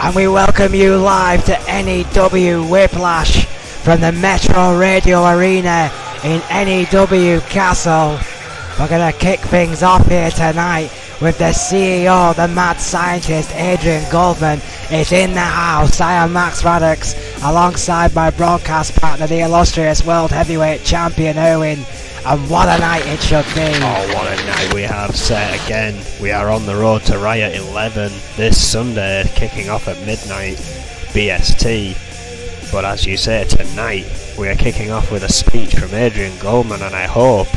and we welcome you live to N.E.W. Whiplash from the Metro Radio Arena in N.E.W. Castle. We're going to kick things off here tonight with the CEO, the mad scientist, Adrian Goldman, is in the house. I am Max Raddox, alongside my broadcast partner, the illustrious World Heavyweight Champion Owen. And what a night it should be. Oh, what a night we have set again. We are on the road to Riot 11 this Sunday, kicking off at midnight BST. But as you say, tonight we are kicking off with a speech from Adrian Goldman, and I hope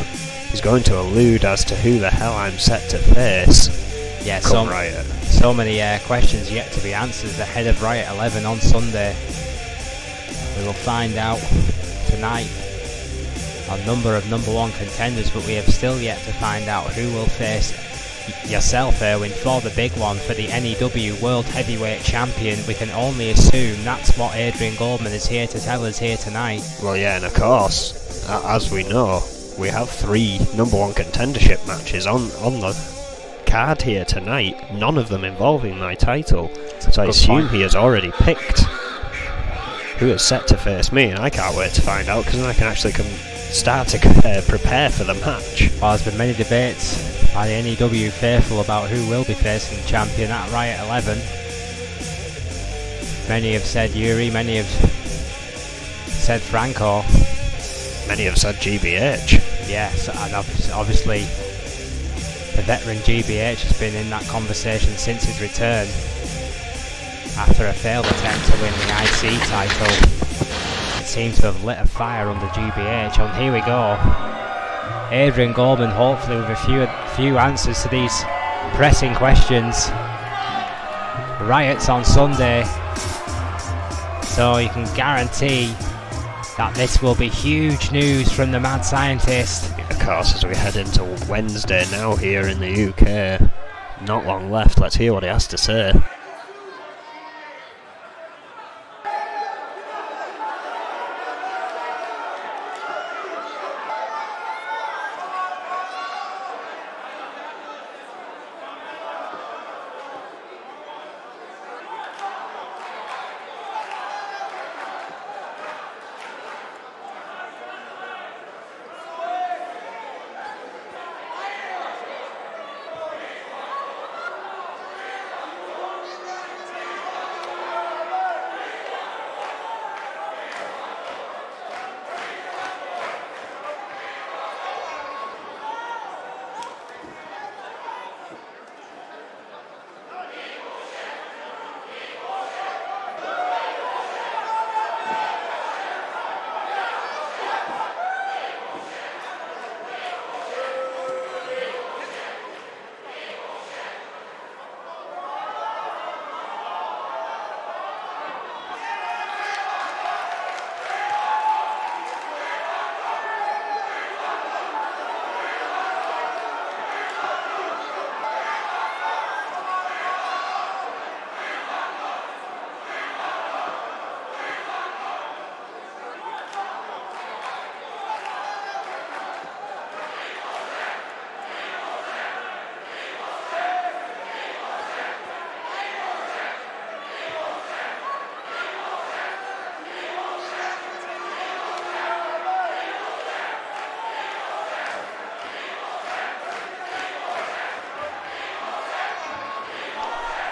he's going to allude as to who the hell I'm set to face. Yeah, Riot. So many questions yet to be answered ahead of Riot 11 on Sunday. We will find out tonight a number of number one contenders, but we have still yet to find out who will face yourself, Erwin, for the big one, for the N.E.W. World Heavyweight Champion. We can only assume that's what Adrian Goldman is here to tell us here tonight. Well, yeah, and of course, as we know, we have 3 number one contendership matches on the card here tonight, none of them involving my title. So I assume he has already picked who is set to face me, and I can't wait to find out, because then I can actually start to prepare for the match. Well, there's been many debates by the N.E.W. faithful about who will be facing the champion at Riot 11. Many have said Yuri, many have said Franco. Many have said GBH. Yes, and obviously the veteran GBH has been in that conversation since his return after a failed attempt to win the IC title. It seems to have lit a fire under GBH, and here we go. Adrian Goldman, hopefully with a few answers to these pressing questions. Riots on Sunday, so you can guarantee that this will be huge news from the mad scientist. Of course, as we head into Wednesday now here in the UK, not long left. Let's hear what he has to say.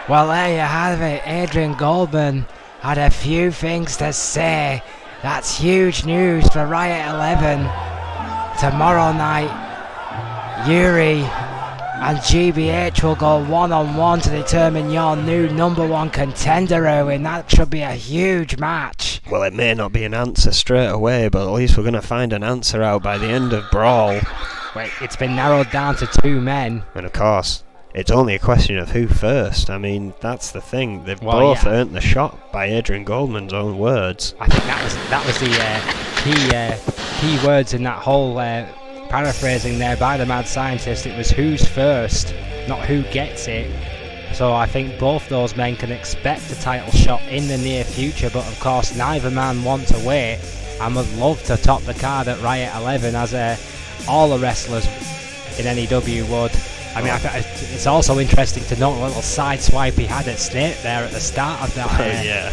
Well, there you have it. Adrian Goldman had a few things to say. That's huge news for Riot 11. Tomorrow night, Yuri and GBH will go one-on-one to determine your new number one contender, Owen. That should be a huge match. Well, it may not be an answer straight away, but at least we're going to find an answer out by the end of Brawl. Wait, it's been narrowed down to 2 men. And of course, it's only a question of who first. I mean, that's the thing. They've both earned the shot by Adrian Goldman's own words. I think that was the key words in that whole paraphrasing there by the mad scientist. It was who's first, not who gets it. So I think both those men can expect a title shot in the near future, but of course neither man want to wait and would love to top the card at Riot 11, as all the wrestlers in N.E.W. would. I mean, it's also interesting to note a little side swipe he had at Snake there at the start of that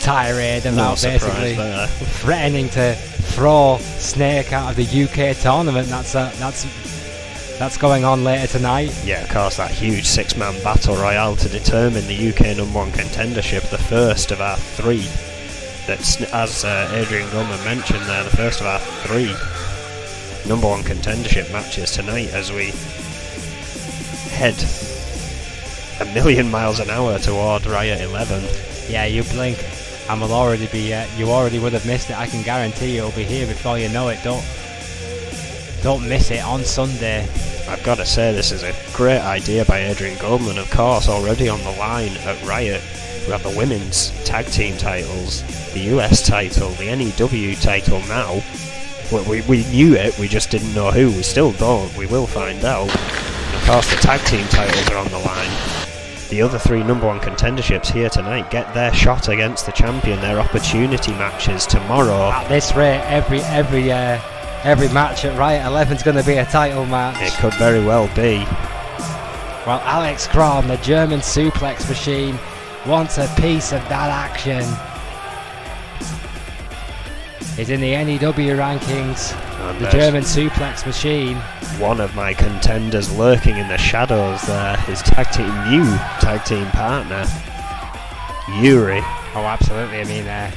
tirade about basically threatening to throw Snake out of the UK tournament. That's going on later tonight. Yeah, of course, that huge 6-man battle royale to determine the UK #1 contendership, the first of our 3. That's, as Adrian Gilman mentioned there, the first of our 3 #1 contendership matches tonight as we head a million miles an hour toward Riot 11. Yeah, you blink and we'll already be, you already would have missed it. I can guarantee you it'll be here before you know it. Don't miss it on Sunday. I've got to say, this is a great idea by Adrian Goldman. Of course, already on the line at Riot, we have the women's tag team titles, the US title, the N.E.W. title now. We knew it, we just didn't know who. We still don't, we will find out. And of course, the tag team titles are on the line. The other 3 #1 contenderships here tonight get their shot against the champion, their opportunity matches tomorrow. At this rate, every match at Riot 11 is going to be a title match. It could very well be. Well, Alex Kron, the German suplex machine, wants a piece of that action. He's in the N.E.W. rankings, And the German suplex machine. One of my contenders lurking in the shadows there, his new tag team partner, Yuri. Oh, absolutely. I mean,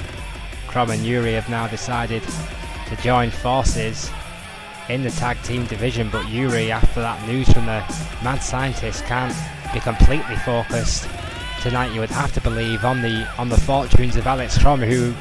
Kron and Yuri have now decided to join forces in the tag team division, but Yuri, after that news from the mad scientist, can't be completely focused tonight. You would have to believe on the fortunes of Alex Kron, who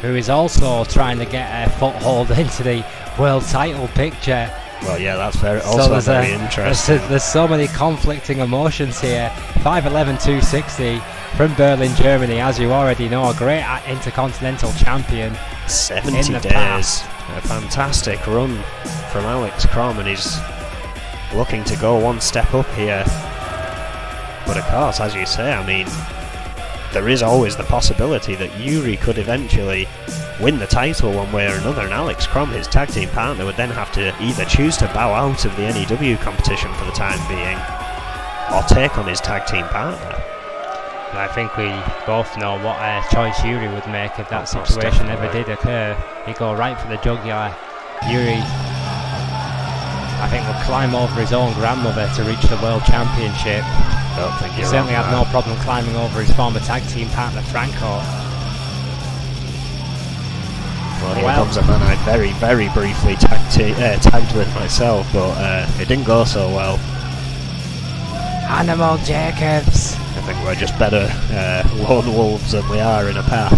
is also trying to get a foothold into the world title picture. Well, yeah, that's very interesting. There's so many conflicting emotions here. 5'11", 260 from Berlin, Germany, as you already know, a great intercontinental champion. 70 days, a fantastic run from Alex Kron, and he's looking to go one step up here. But of course, as you say, I mean, there is always the possibility that Yuri could eventually win the title one way or another, and Alex Kron, his tag team partner, would then have to either choose to bow out of the N.E.W. competition for the time being, or take on his tag team partner. I think we both know what choice Yuri would make if that situation ever did occur. He'd go right for the jugular. Yuri, I think, will climb over his own grandmother to reach the world championship. He certainly had no problem climbing over his former tag team partner Franco. Well, here comes a man I very, very briefly tagged with myself, but it didn't go so well. Animal Jacobs. I think we're just better lone wolves than we are in a pack.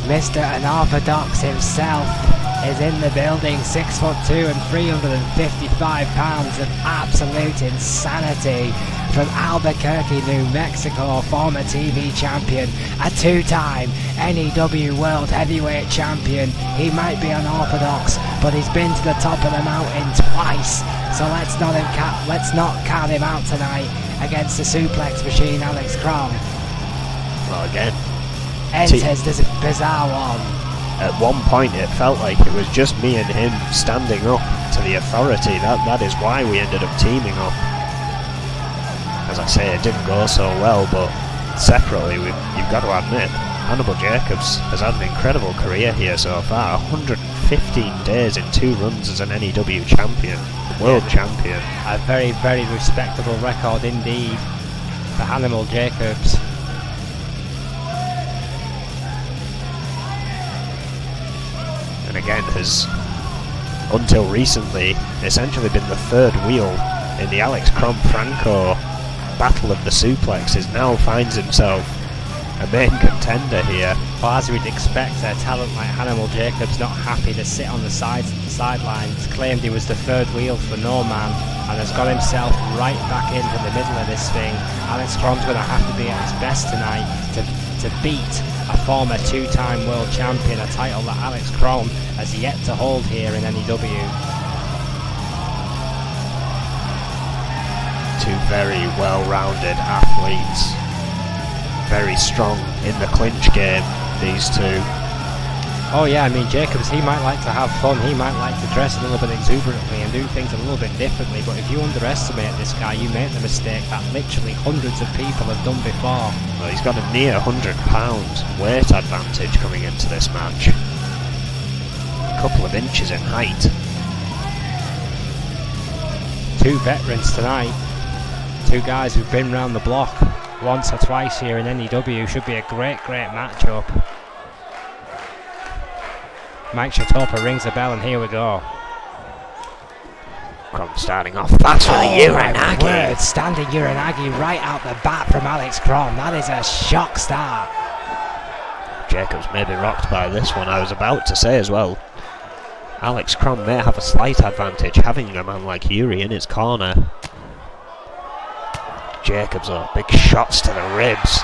Mr. Unorthodox himself is in the building, 6'2" and 355 pounds of absolute insanity. From Albuquerque, New Mexico, former TV champion, a 2-time N.E.W. World Heavyweight Champion. He might be unorthodox, but he's been to the top of the mountain twice. So let's not count him out tonight against the suplex machine, Alex Kron. Well, again, enters this bizarre one. At one point it felt like it was just me and him standing up to the authority. That is why we ended up teaming up. As I say, it didn't go so well, but separately, you've got to admit, Hannibal Jacobs has had an incredible career here so far. 115 days in 2 runs as an N.E.W. champion, world champion. A very, very respectable record indeed for Hannibal Jacobs. And again, has, until recently, essentially been the 3rd wheel in the Alex Kron-Franco battle of the suplexes. Now finds himself a main contender here. Well, as we'd expect, a talent like Hannibal Jacobs not happy to sit on the sidelines, claimed he was the 3rd wheel for no man, and has got himself right back into the middle of this thing. Alex Kron's going to have to be at his best tonight to beat a former 2-time world champion, a title that Alex Kron has yet to hold here in N.E.W. Two very well-rounded athletes, very strong in the clinch game, these two. Oh yeah, I mean Jacobs, he might like to have fun, he might like to dress a little bit exuberantly and do things a little bit differently, but if you underestimate this guy, you make the mistake that literally hundreds of people have done before. Well, he's got a near £100 weight advantage coming into this match. A couple of inches in height. Two veterans tonight, two guys who've been round the block once or twice here in N.E.W. Should be a great matchup. Mike Shatopa rings the bell and here we go. Crom starting off fast with the Uranagi. Standing Uranagi right out the bat from Alex Crom. That is a shock start. Jacobs may be rocked by this one. I was about to say as well, Alex Crom may have a slight advantage having a man like Yuri in his corner. Jacobs are big shots to the ribs.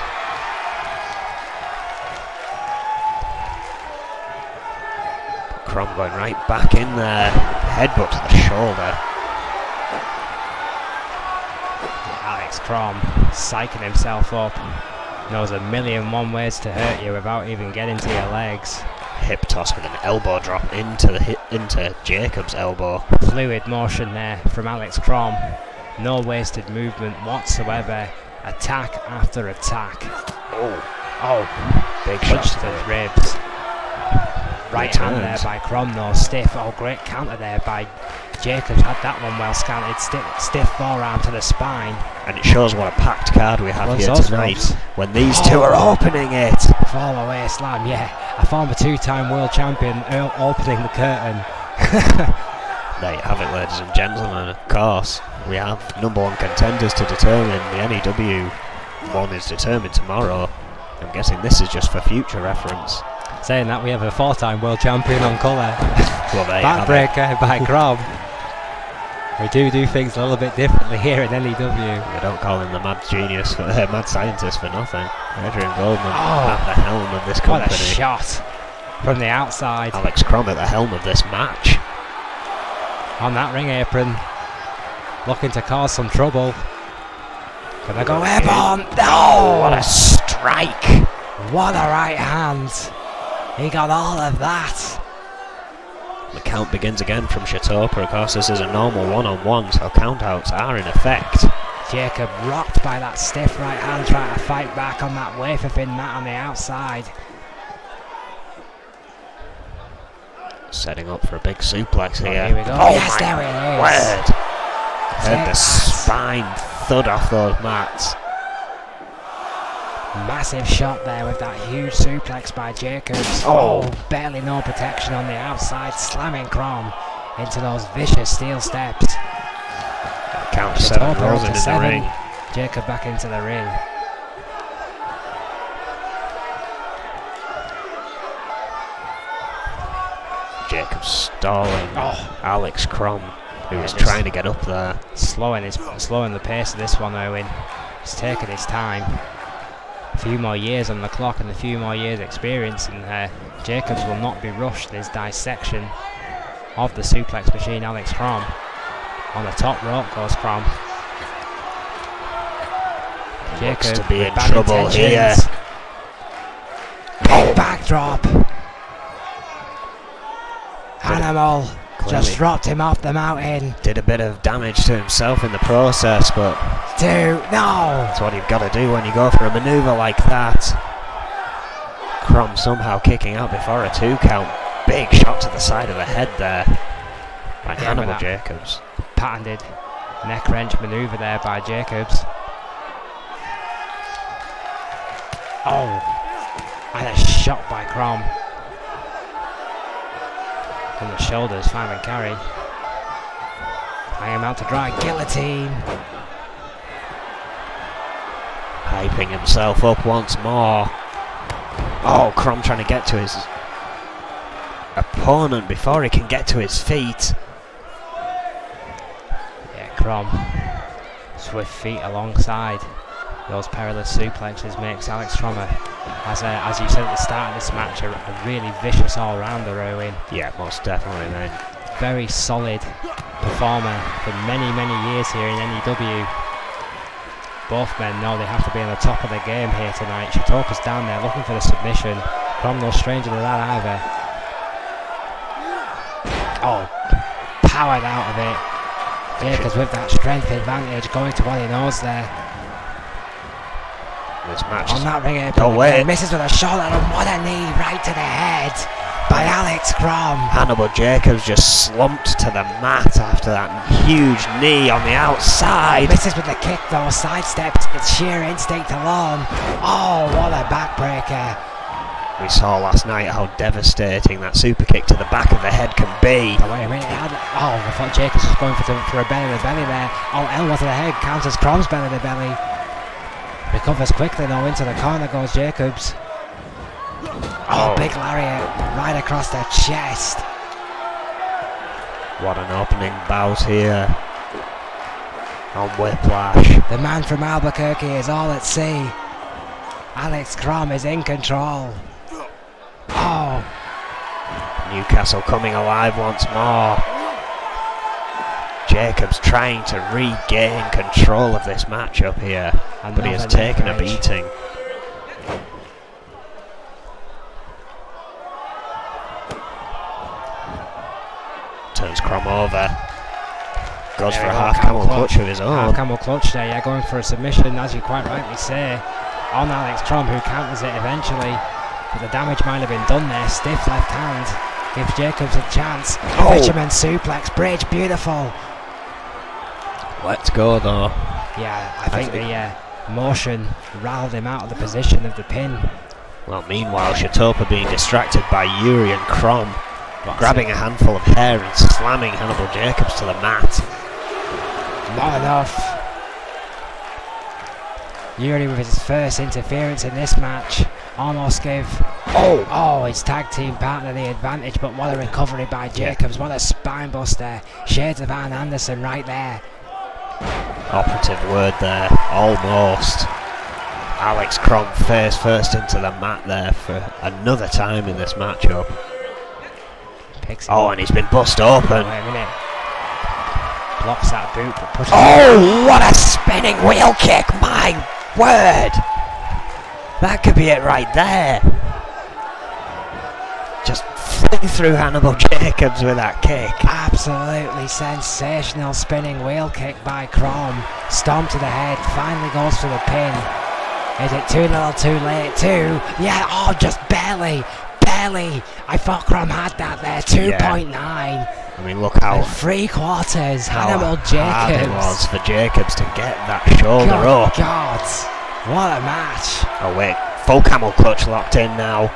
Crom going right back in there. Headbutt to the shoulder. Alex Crom psyching himself up. Knows a million and one ways to hurt you without even getting to your legs. Hip toss with an elbow drop into Jacobs' elbow. Fluid motion there from Alex Crom. No wasted movement whatsoever. Attack after attack. Oh, big Punch shot to the ribs. Right hand there by Crom though, stiff. Oh, great counter there by Jacobs. Had that one well scanted. Stiff forearm to the spine. And it shows what a packed card we have here tonight when these two are opening it. Fall away slam, yeah. A former two-time world champion opening the curtain. There you have it, ladies and gentlemen. Of course, we have #1 contenders to determine. The N.E.W. one is determined tomorrow. I'm guessing this is just for future reference. Saying that, we have a 4-time world champion on colour. Well, there you have it. Backbreaker by Crom. We do things a little bit differently here in N.E.W. We don't call him the mad genius, mad scientist for nothing. Adrian Goldman at the helm of this company. What a shot from the outside. Alex Crom at the helm of this match. On that ring apron, looking to cause some trouble. Gonna go airborne. Oh, what a strike! What a right hand. He got all of that. The count begins again from Shatopa. Of course, this is a normal one-on-one, so countouts are in effect. Jacob rocked by that stiff right hand, trying to fight back on that wafer thin mat on the outside. Setting up for a big suplex here. Here we go. Oh, yes, there it is. Word. Heard the spine thud off those mats. Massive shot there with that huge suplex by Jacobs. Oh, barely no protection on the outside, slamming Crom into those vicious steel steps. Count 7, rolling in the ring. Jacob back into the ring. Jacobs stalling Alex Crom, who was trying to get up there. Slowing the pace of this one, Owen. He's taking his time. A few more years on the clock and a few more years experience, and Jacobs will not be rushed in his dissection of the suplex machine. Alex Crom on the top rope goes Crom. Looks to be in trouble here. Backdrop. Animal just dropped him off the mountain. Did a bit of damage to himself in the process, but No. that's what you've got to do when you go for a manoeuvre like that. Crom somehow kicking out before a 2 count. Big shot to the side of the head there by Hannibal Jacobs. Patented neck wrench manoeuvre there by Jacobs. Oh, and a shot by Crom. On the shoulders, fireman carry. I am out to dry guillotine. Hyping himself up once more. Oh, Crom trying to get to his opponent before he can get to his feet. Yeah, Crom. Swift feet alongside those perilous suplexes makes Alex Crom, as you said at the start of this match, a really vicious all-rounder, Owen. Yeah, most definitely, man. Very solid performer for many, many years here in N.E.W. Both men know they have to be on the top of the game here tonight. Shatopa's down there looking for the submission. Crom no stranger to that either. Oh, powered out of it. Jacobs with that strength advantage, going to what he knows there. This match On is... that ring Oh, wait. misses with a shoulder, and what a knee right to the head by Alex Crom. Hannibal Jacobs just slumped to the mat after that huge knee on the outside. Misses with the kick though, sidesteps, it's sheer instinct alone. Oh, what a backbreaker. We saw last night how devastating that super kick to the back of the head can be. Oh, wait a minute, I thought Jacobs was going for a belly to belly there. Oh, elbow to the head, counters Crom's belly to belly. Recovers quickly though, into the corner goes Jacobs. Oh, big lariat right across the chest. What an opening bout here on Whiplash. The man from Albuquerque is all at sea. Alex Crom is in control. Oh, Newcastle coming alive once more. Jacobs trying to regain control of this matchup here, but he has taken a beating. Turns Crom over. Goes for a half camel clutch of his own. Half camel clutch there, yeah, going for a submission, as you quite rightly say, on Alex Crom, who counters it eventually. But the damage might have been done there. Stiff left hand gives Jacobs a chance. Fisherman suplex bridge, beautiful. Let's go though. Yeah, I think the motion rattled him out of the position of the pin. Well, meanwhile, Shatopa being distracted by Yuri and Crom, grabbing a handful of hair and slamming Hannibal Jacobs to the mat. Not enough. Yuri with his first interference in this match almost gave his tag team partner the advantage, but what a recovery by Jacobs. What a spine buster. Shades of Arn Anderson right there. Operative word there, almost. Alex Crom face first into the mat there for another time in this matchup. And he's been bust open. Wait a minute. Blocks that boot, but pushes what a spinning wheel kick, my word! That could be it right there. Just fling through Hannibal Jacobs with that kick. Absolutely sensational spinning wheel kick by Crom. Stomp to the head, finally goes for the pin. Is it too little too late too? Yeah, just barely. I thought Crom had that there, 2.9. I mean, look how... 3/4, Hannibal Jacobs. Hard it was for Jacobs to get that shoulder up. God, what a match. Oh wait, full camel clutch locked in now.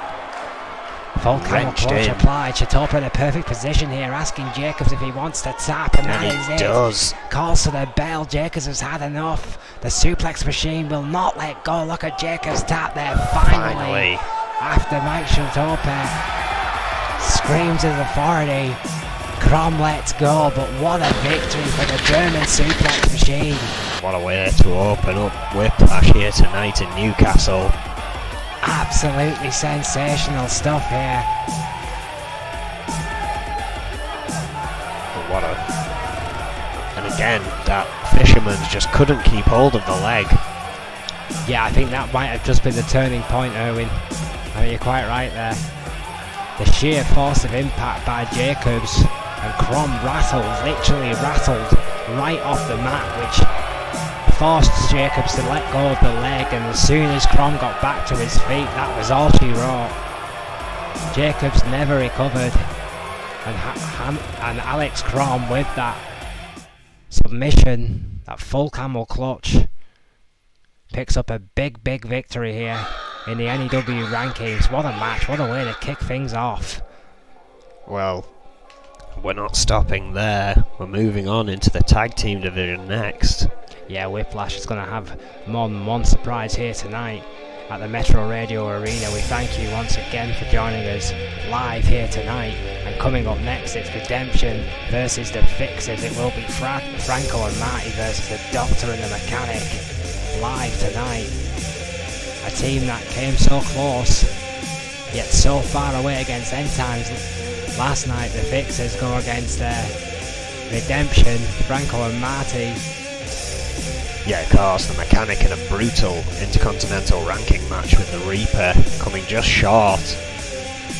Full camel clutch applied. Shatopa in a perfect position here, asking Jacobs if he wants to tap, and that is it. Does. Calls for the bell. Jacobs has had enough. The suplex machine will not let go. Look at Jacobs tap there. Finally. After Mike Shatopa screams his authority, Crom lets go, but what a victory for the German suplex machine. What a way to open up Whiplash here tonight in Newcastle. Absolutely sensational stuff here. And again, that fisherman just couldn't keep hold of the leg. Yeah, I think that might have just been the turning point, Erwin. I mean, you're quite right there. The sheer force of impact by Jacobs, and Crom literally rattled right off the mat, which forced Jacobs to let go of the leg, and as soon as Crom got back to his feet, that was all she wrote. Jacobs never recovered, and Alex Crom with that submission, that full camel clutch, picks up a big victory here in the N.E.W rankings. What a match, what a way to kick things off. Well, we're not stopping there. We're moving on into the tag team division next. Yeah, Whiplash is going to have more than one surprise here tonight at the Metro Radio Arena. We thank you once again for joining us live here tonight. And coming up next, it's Redemption versus the Fixers. It will be Franco and Marty versus the Doctor and the Mechanic live tonight. A team that came so close, yet so far away against End Times last night. The Fixers go against Redemption, Franco and Marty. Yeah, of course, the Mechanic in a brutal Intercontinental ranking match with the Reaper coming just short.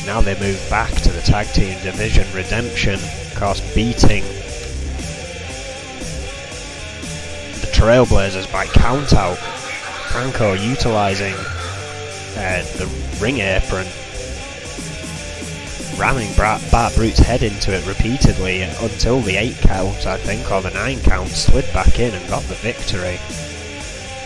Now they move back to the tag team division. Redemption, of course, beating the Trailblazers by count out. Franco utilising the ring apron, ramming Bart Brute's head into it repeatedly until the 8 count, I think, or the 9 count, slid back in and got the victory.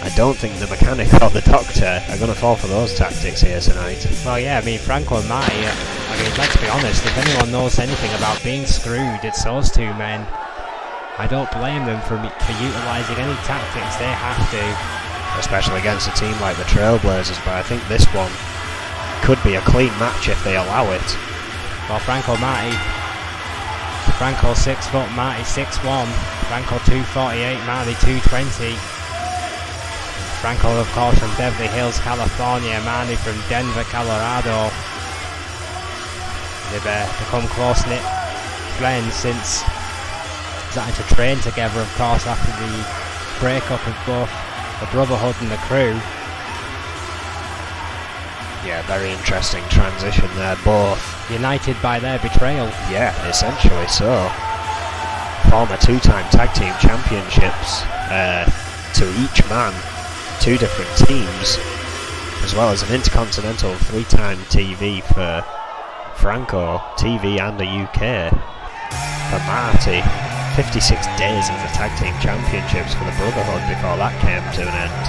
I don't think the Mechanic or the Doctor are going to fall for those tactics here tonight. Well, yeah, I mean, Franco and Marty, I mean, let's be honest, if anyone knows anything about being screwed, it's those two men. I don't blame them for utilising any tactics they have to. Especially against a team like the Trailblazers, but I think this one could be a clean match if they allow it. Well, Franco 6 foot, Marty 6'1", Franco 248, Marty 220. Franco, of course, from Beverly Hills, California, Marty from Denver, Colorado. They've become close-knit friends since starting to train together, of course, after the breakup of both the Brotherhood and the Crew. Yeah, very interesting transition there, both united by their betrayal. Yeah, essentially so. Former 2-time tag team championships to each man, 2 different teams, as well as an Intercontinental 3-time TV for Franco, TV and the UK. For Marty, 56 days as the tag team championships for the Brotherhood before that came to an end.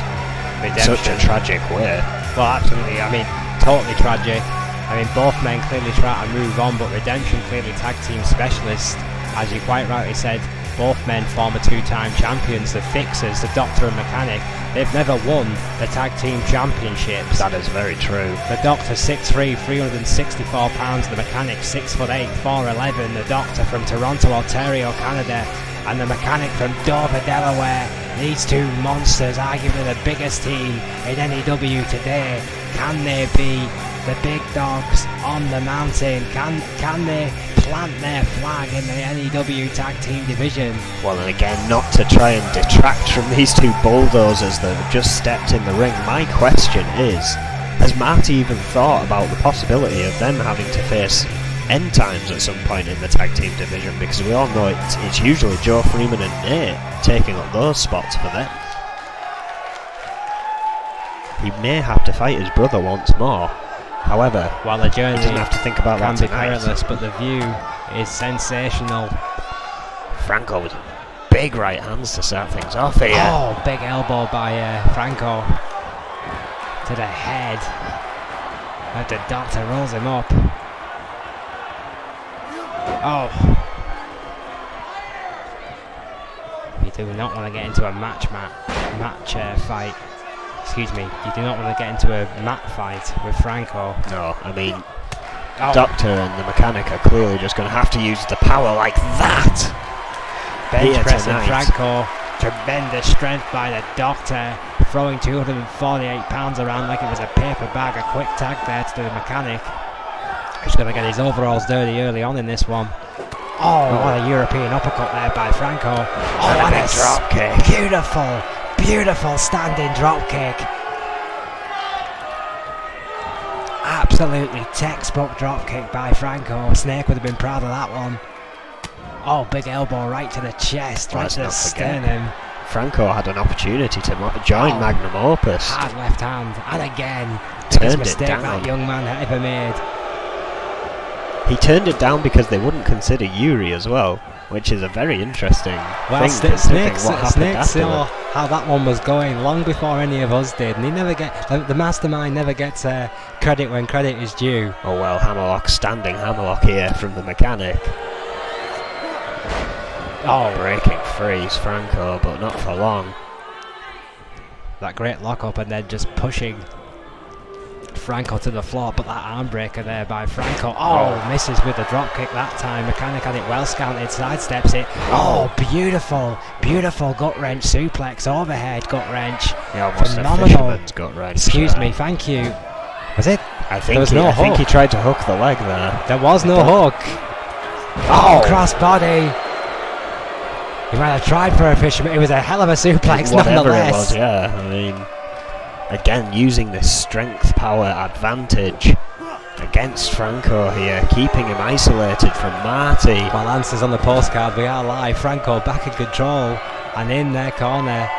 Redemption. Such a tragic way. Well, absolutely, I mean, totally tragic. I mean, both men clearly try to move on, but Redemption clearly tag team specialists. As you quite rightly said, both men former 2-time champions, the Fixers, the Doctor and Mechanic. They've never won the tag team championships. That is very true. The Doctor 6'3", 364 pounds, the Mechanic 6'8", 4'11", the Doctor from Toronto, Ontario, Canada, and the Mechanic from Dover, Delaware. These 2 monsters, arguably the biggest team in N.E.W. today. Can they be the big dogs on the mountain? Can they plant their flag in the N.E.W. tag team division? Well, and again, not to try and detract from these 2 bulldozers that have just stepped in the ring, my question is, has Marty even thought about the possibility of them having to face end times at some point in the tag team division? Because we all know it's usually Joe Freeman and Nate taking up those spots for them. He may have to fight his brother once more. However, while the journey he doesn't have to think about that can be tonight. perilous, but the view is sensational. Franco with big right hands to start things off here. Oh, big elbow by Franco to the head. And the Doctor rolls him up. Oh. You do not want to get into a match fight. Excuse me, you do not want to get into a mat fight with Franco. No, I mean, Doctor and the Mechanic are clearly just going to have to use the power like that. Bench pressing Franco, tremendous strength by the Doctor, throwing 248 pounds around like it was a paper bag. A quick tag there to the Mechanic. He's going to get his overalls dirty early on in this one. Oh, what a European uppercut there by Franco. Oh, what a drop kick. Beautiful standing drop kick. Absolutely textbook drop kick by Franco. Snake would have been proud of that one. Oh, big elbow right to the chest, right to the sternum. Franco had an opportunity to join Magnum Opus. Hard left hand, and again, biggest mistake that young man ever made. He turned it down because they wouldn't consider Yuri as well, which is a very interesting thing. Snake saw how that one was going long before any of us did, and he never the mastermind never gets credit when credit is due. Oh well, hammerlock, standing hammerlock here from the Mechanic. Oh, breaking freeze, Franco, but not for long. That great lockup and then just pushing Franco to the floor, but that arm breaker there by Franco. Oh, misses with the drop kick that time. Mechanic had it well scouted, sidesteps it. Oh, beautiful gut wrench suplex, overhead gut wrench. Phenomenal gut wrench. Excuse me, thank you. Was it? I think he tried to hook the leg there. There was no hook. Oh, cross body. He might have tried for a fisherman. It was a hell of a suplex, whatever nonetheless. It was, yeah. I mean, again, using this strength power advantage against Franco here, keeping him isolated from Marty. Well, answers on the postcard, we are live. Franco back in control and in their corner.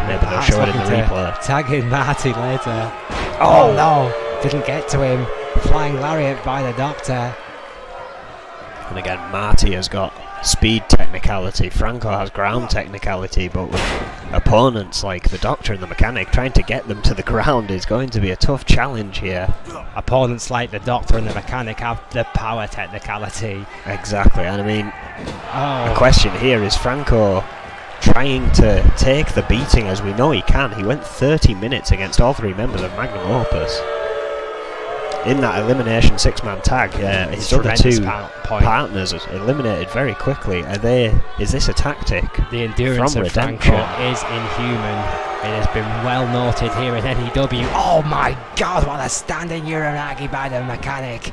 Maybe they'll show it in the replay. Tagging Marty later. Oh no, didn't get to him. Flying lariat by the Doctor. And again, Marty has got speed technicality, Franco has ground technicality, but with opponents like the Doctor and the Mechanic, trying to get them to the ground is going to be a tough challenge here. Opponents like the Doctor and the Mechanic have the power technicality. Exactly, and I mean, the question here is Franco trying to take the beating as we know he can. He went 30 minutes against all three members of Magnum Opus. In that elimination six-man tag, his other two partners eliminated very quickly. Is this a tactic? The endurance of Franco is inhuman. It has been well noted here in N.E.W. Oh my God, what a standing Uranagi by the Mechanic.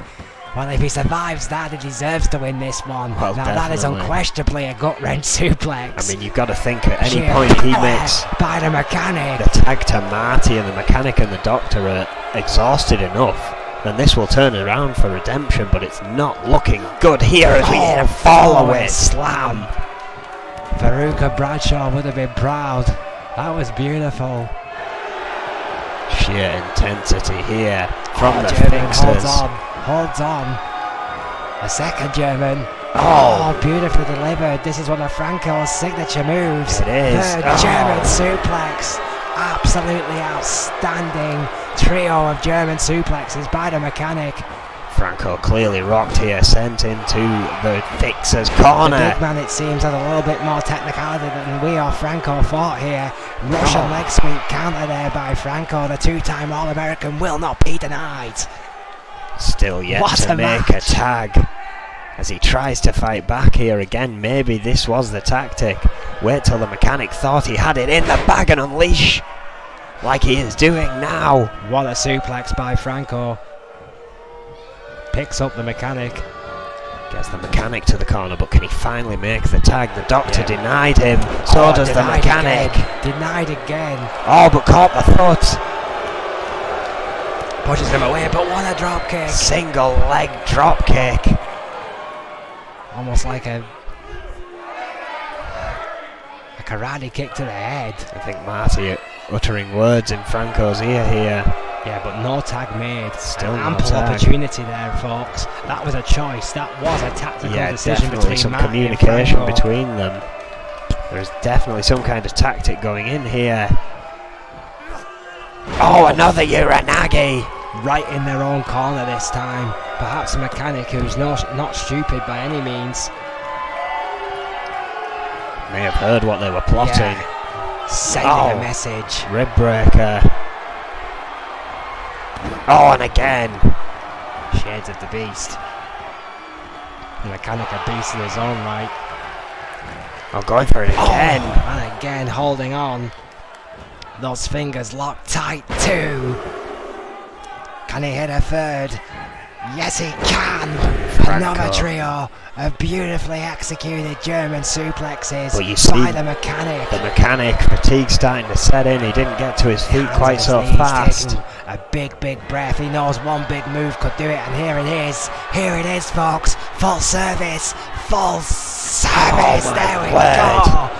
Well, if he survives that, he deserves to win this one. Well, now that is unquestionably a gut-wrench suplex. I mean, you've got to think at any point he makes by the Mechanic. The tag to Marty, and the Mechanic and the Doctor are exhausted enough, then this will turn around for redemption, but it's not looking good here as we hit a fall-away slam. Veruca Bradshaw would have been proud. That was beautiful. Sheer intensity here from the German fixers. Holds on. A second German. Oh, beautifully delivered. This is one of Franco's signature moves. It is. Third German suplex. Absolutely outstanding trio of German suplexes by the Mechanic. Franco clearly rocked here, sent into the fixer's corner. The big man, it seems, had a little bit more technicality than we or Franco fought here. Russian leg sweep counter there by Franco. The two-time All-American will not be denied. Still yet to make a tag as he tries to fight back here again. Maybe this was the tactic. Wait till the Mechanic thought he had it in the bag and unleash like he is doing now. What a suplex by Franco. Picks up the Mechanic. Gets the Mechanic to the corner, but can he finally make the tag? The Doctor denied him. So does the Mechanic. Denied again. Oh, but caught the foot. Pushes him away, but what a drop kick. Single leg drop kick. Almost like a karate kick to the head. I think Marty uttering words in Franco's ear here. Yeah, but no tag made. Still an no ample tag. Opportunity there, folks. That was a choice. That was a tactical decision definitely between some Marty communication and Franco. between them. There's definitely some kind of tactic going in here. Oh, another Uranagi! Right in their own corner this time. Perhaps a Mechanic who's not stupid by any means. May have heard what they were plotting. Yeah. Sending a message. Rib breaker. Oh, and again. Shades of the Beast. The Mechanic a beast in his own right. Oh, going for it again. And again, holding on. Those fingers locked tight too. Can he hit a third? Yes, he can. Another trio of beautifully executed German suplexes But you see by the Mechanic. The Mechanic, fatigue starting to set in. He didn't get to his feet quite so fast. A big breath. He knows one big move could do it, and here it is. Here it is, folks. Full service. Full service. There we go.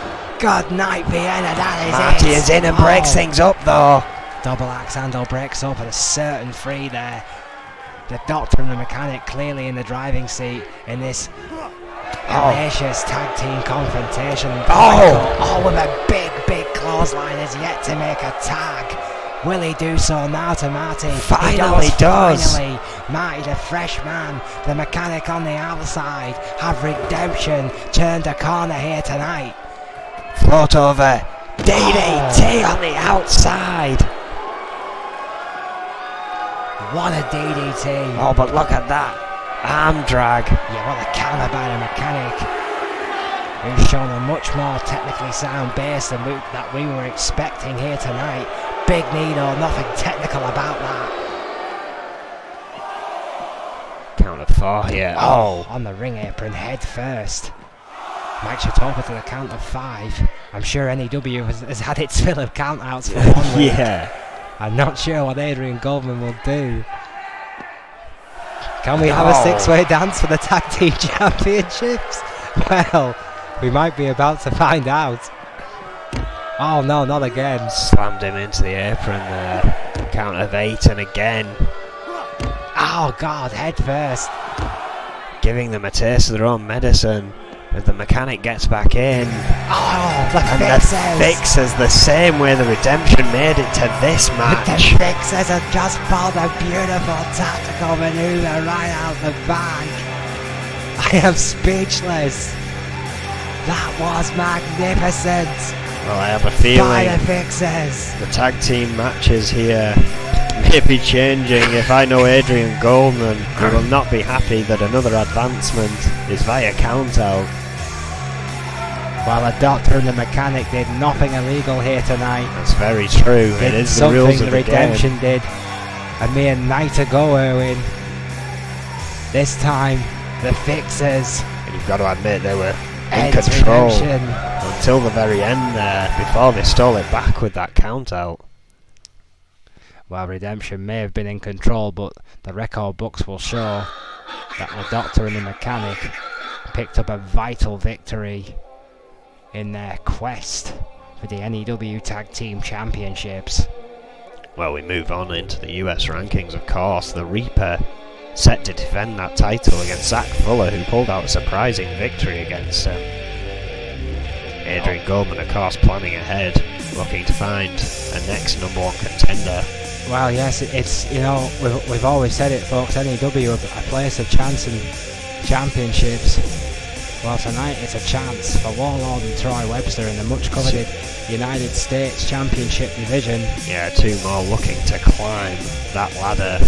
Good night, Vienna. That is Marty is in and breaks things up, though. Double axe handle breaks up at a certain free there. The Doctor and the Mechanic clearly in the driving seat in this hellacious tag team confrontation. With a big clothesline has yet to make a tag. Will he do so now to Marty? Finally does. Finally, Marty the fresh man, the Mechanic on the outside, have redemption turned a corner here tonight. Float over. DDT on the outside. What a DDT. Oh, but look at that. Arm drag. Yeah, what a counter by the Mechanic. Who's shown a much more technically sound base than that we were expecting here tonight. Big needle, nothing technical about that. Count of 4 here. On the ring apron, head first. Mike Chitopa to the count of 5. I'm sure N.E.W. has had its fill of countouts for 1 week. Yeah. I'm not sure what Adrian Goldman will do. Can we have a six-way dance for the tag team championships? Well, we might be about to find out. Oh no, not again. Slammed him into the apron there. Count of 8, and again. Oh god, head first. Giving them a taste of their own medicine as the mechanic gets back in. Oh, the and fixes. the fixes the same way the Redemption made it to this match. The fixes have just pulled a beautiful tactical maneuver right out the bag. I am speechless. That was magnificent. Well, I have a feeling By the fixes. the tag team matches here may be changing. If I know Adrian Goldman, he will not be happy that another advancement is via countout. Well, the Doctor and the Mechanic did nothing illegal here tonight. That's very true. It is the rules of the Redemption game. did a mere night ago, Erwin. This time, the fixers. And you've got to admit they were in Ed's control Redemption. until the very end there, before they stole it back with that countout. Well, Redemption may have been in control, but the record books will show that the Doctor and the Mechanic picked up a vital victory in their quest for the N.E.W. Tag Team Championships. Well, we move on into the US rankings, of course. The Reaper set to defend that title against Zach Fuller, who pulled out a surprising victory against him. Adrian Goldman, of course, planning ahead, looking to find a next #1 contender. Well, yes, it's, you know, we've always said it, folks, N.E.W. a place of chance and championships. Well, tonight it's a chance for Warlord and Troy Webster in the much coveted United States Championship division. Yeah, two more looking to climb that ladder.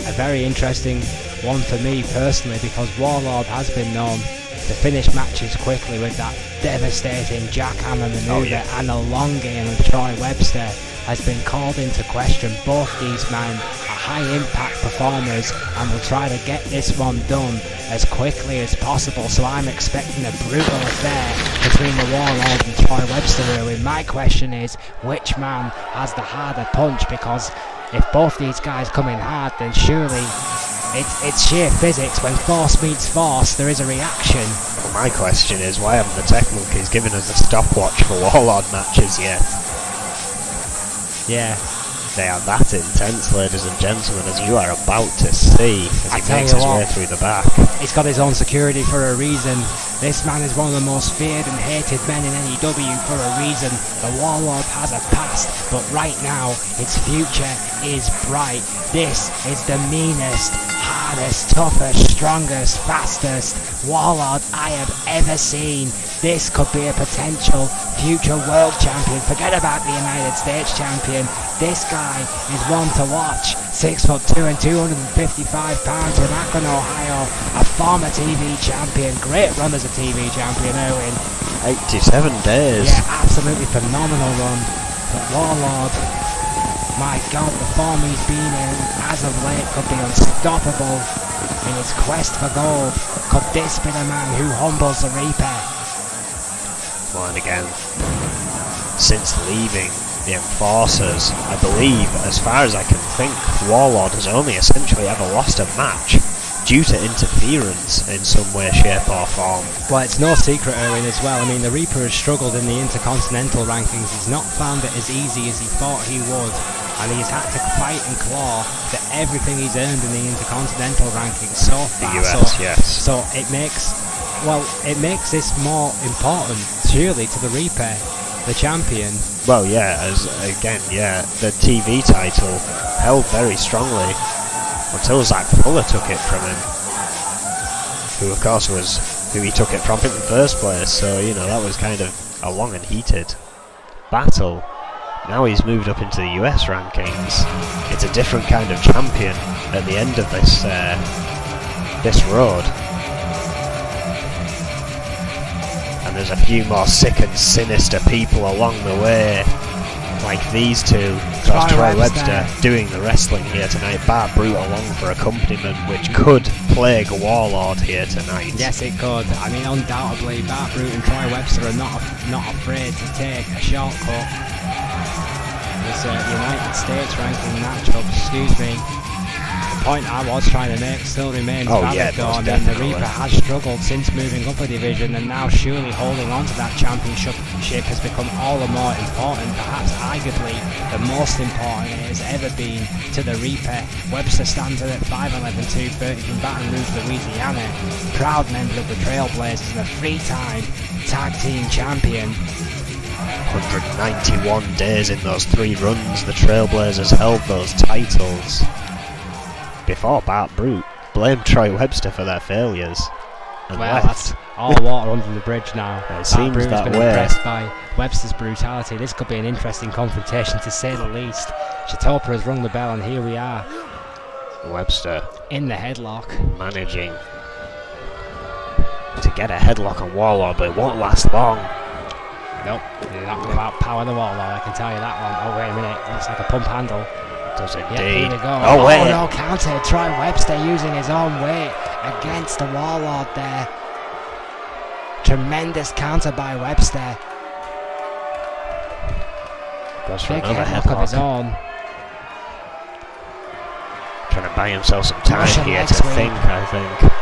A very interesting one for me personally, because Warlord has been known to finish matches quickly with that devastating jackhammer maneuver, and the long game of Troy Webster has been called into question. Both these men are high impact performers and will try to get this one done as quickly as possible, so I'm expecting a brutal affair between the Warlord and Troy Webster. Really, my question is, which man has the harder punch? Because if both these guys come in hard, then surely it's sheer physics. When force meets force, there is a reaction. Well, my question is, why haven't the Tech Monkeys given us a stopwatch for Warlord matches yet? Yeah. They are that intense, ladies and gentlemen, as you are about to see, as he makes his way through the back. He's got his own security for a reason. This man is one of the most feared and hated men in N.E.W. for a reason. The Warlord has a past, but right now, its future is bright. This is the meanest, hardest, toughest, strongest, fastest Warlord I have ever seen. This could be a potential future world champion. Forget about the United States champion. This guy is one to watch. 6'2" and 255 pounds from Akron, Ohio. A former TV champion. Great run as a TV champion, Owen. 87 days. Yeah, absolutely phenomenal run. But Warlord, my God, the form he's been in as of late could be unstoppable in his quest for gold. Could this be the man who humbles the Reaper? Well, and again, since leaving the Enforcers, I believe, as far as I can think, Warlord has only essentially ever lost a match due to interference in some way, shape or form. Well, it's no secret, Erwin, as well. I mean, the Reaper has struggled in the Intercontinental rankings. He's not found it as easy as he thought he would, and he's had to fight and claw for everything he's earned in the Intercontinental rankings so far. The US, yes. So it makes this more important, surely, to the Reaper, the champion. Well, yeah, as again, yeah, the TV title held very strongly until Zach Fuller took it from him, who of course was who he took it from in the first place. So, you know, that was kind of a long and heated battle. Now he's moved up into the US rankings. It's a different kind of champion at the end of this road. And there's a few more sick and sinister people along the way, like these two. Troy Webster doing the wrestling here tonight. Bart Brute along for accompaniment, which could plague Warlord here tonight. Yes, it could. I mean, undoubtedly, Bart Brute and Troy Webster are not afraid to take a shortcut. This United States ranking matchup, excuse me. point I was trying to make still remains valid though. I mean, the Reaper has struggled since moving up a division, and now surely holding on to that championship has become all the more important, perhaps arguably the most important it has ever been to the Reaper. Webster stands at 5'11", 230 from Baton Rouge, Louisiana, proud member of the Trailblazers and a three-time tag team champion. 191 days in those 3 runs the Trailblazers held those titles. Before Bart Brute blamed Troy Webster for their failures and left. That's all water under the bridge now. It seems Brute that has been way. impressed by Webster's brutality. This could be an interesting confrontation to say the least. Chitopa has rung the bell and here we are. Webster in the headlock. Managing to get a headlock on Warlord, but it won't last long. Nope, you're not going to outpower the Warlord, I can tell you that one. Oh, wait a minute, looks like a pump handle. Does indeed. Yeah, here we go. Oh, wait. No counter. Troy Webster using his own weight against the Warlord there. Tremendous counter by Webster. Goes for Big another headlock headlock of his own. Trying to buy himself some time Russian here leg to sweep. think, I think.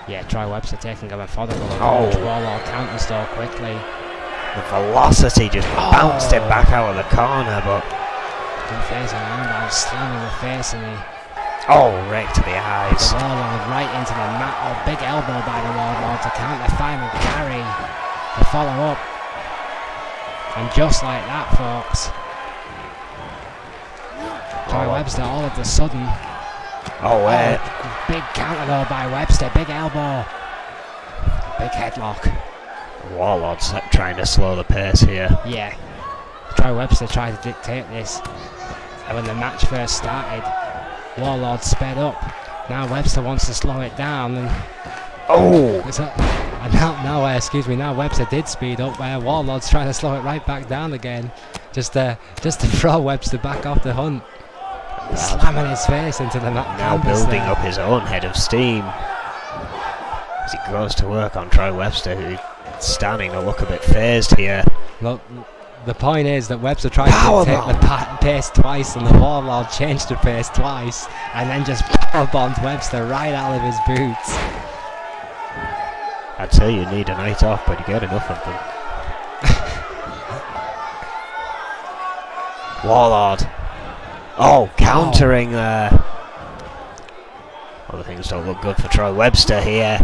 Yeah, Troy Webster taking a methodical approach. Warlord counters though quickly. The velocity just bounced him back out of the corner, but Good face around, I was slamming the face and he... right to the eyes. The Warlord right into the mat. Oh, big elbow by the Warlord to count the final carry. To follow up. And just like that, folks. Troy Webster all of a sudden. Big counter though by Webster. Big elbow. Big headlock. Warlord's trying to slow the pace here. Yeah. Troy Webster tried to dictate this. And when the match first started, Warlord sped up. Now Webster wants to slow it down and now Webster did speed up where Warlord's trying to slow it right back down again. Just to throw Webster back off the hunt. Slamming his face into the mat. Now building up his own head of steam as he goes to work on Troy Webster, who's starting to look a bit phased here. Look, the point is that Webster tried to take the pace twice and the Warlord changed the pace twice and then just powerbombed Webster right out of his boots. I'd say you need a night off, but you get enough of them. Warlord. Countering there. Other things don't look good for Troy Webster here.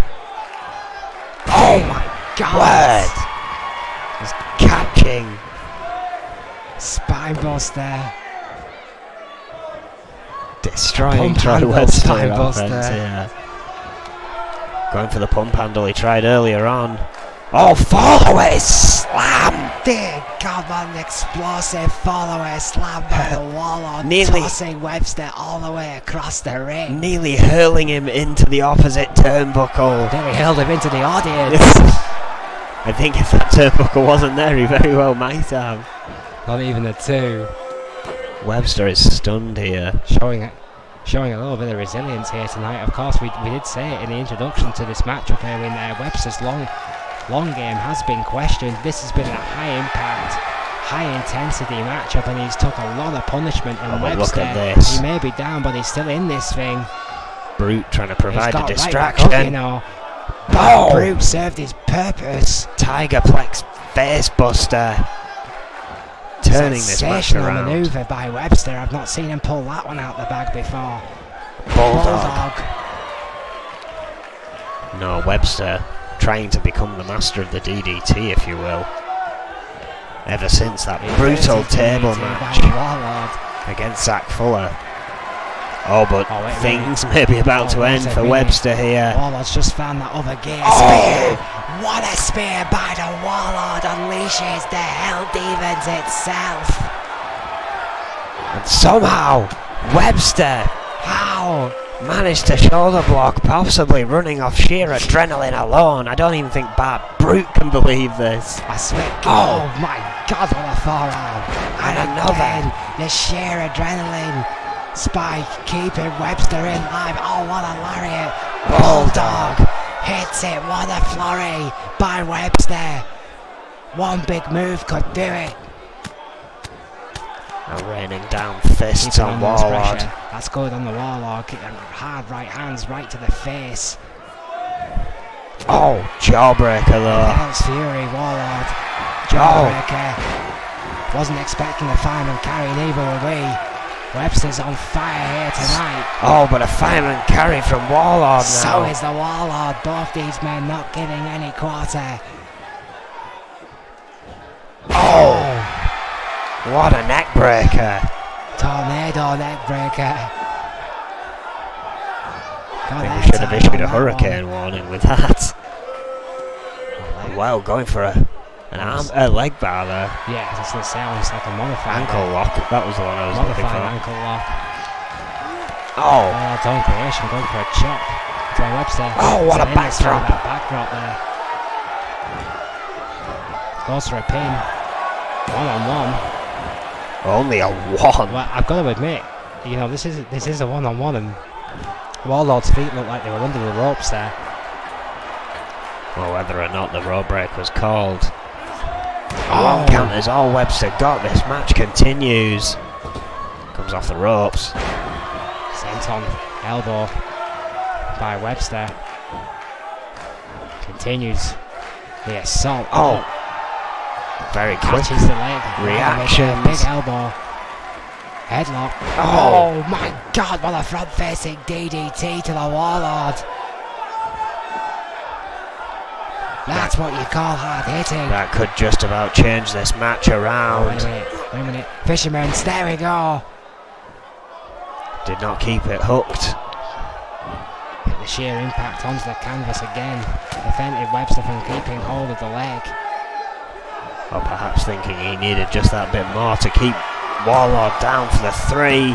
Oh my God! He's catching. Spinebuster. Destroying Troy Webster offense here. Going for the pump handle he tried earlier on. Follow-away slam! Dear God, what an explosive follow-away slam by the Warlord, tossing Webster all the way across the ring. Nearly hurling him into the opposite turnbuckle. Then he hurled him into the audience. I think if that turnbuckle wasn't there, he very well might have. Not even the two. Webster is stunned here. Showing a little bit of resilience here tonight. Of course, we did say it in the introduction to this matchup here when Webster's long game has been questioned. This has been a high impact, high intensity matchup and he's took a lot of punishment, and Webster, he may be down but he's still in this thing. Brute trying to provide a distraction. Right up, you know. Brute served his purpose. Tigerplex face buster. Turning this match around. Manoeuvre by Webster. I've not seen him pull that one out the bag before. Bulldog. No, Webster trying to become the master of the DDT, if you will. Ever since that brutal table match against Zach Fuller. Things may be about to end for Webster here. Warlord's just found that other gear. Spear! What a spear by the Warlord unleashes the Hell Demons itself. And somehow, Webster managed to shoulder block, possibly running off sheer adrenaline alone. I don't even think Bart Brute can believe this. I swear, oh my God, what a forearm. And another. The sheer adrenaline spike keeping Webster in live. Oh, what a lariat. Bulldog hits it. What a flurry by Webster. One big move could do it. And raining down fists on Warlord. That's good on the Warlord. Hard right hands right to the face. Oh, jawbreaker though. Hell's Fury, Warlord. Jawbreaker. Wasn't expecting the fireman carry, neither were we. Webster's on fire here tonight. Oh, but a fireman carry from Warlord now. So is the Warlord. Both these men not giving any quarter. Oh! What a neck breaker. Tornado neck breaker. I think we should have issued a hurricane warning with that. Wow, going for a leg bar there. Yeah, I was going to say, almost like a modified ankle lock. That was the one I was looking for. Ankle lock. Oh! Don Creation going for a chop. Glenn Webster. Oh, what a backdrop! That backdrop there. Goes for a pin. 1-on-1. Only a 1. Well, I've got to admit, you know, this is a 1-on-1, and Warlord's feet look like they were under the ropes there. Well, whether or not the rope break was called. One count is all Webster got. This match continues. Comes off the ropes. Sent on elbow by Webster. Continues the assault. Oh! Very quick catches the leg. reactions. Big elbow. Headlock. Oh my god, what a front facing DDT to the Warlord. That's what you call hard hitting. That could just about change this match around. Wait a minute. Fisherman's, there we go. Did not keep it hooked. The sheer impact onto the canvas again prevented Webster from keeping hold of the leg. Or perhaps thinking he needed just that bit more to keep Warlord down for the 3,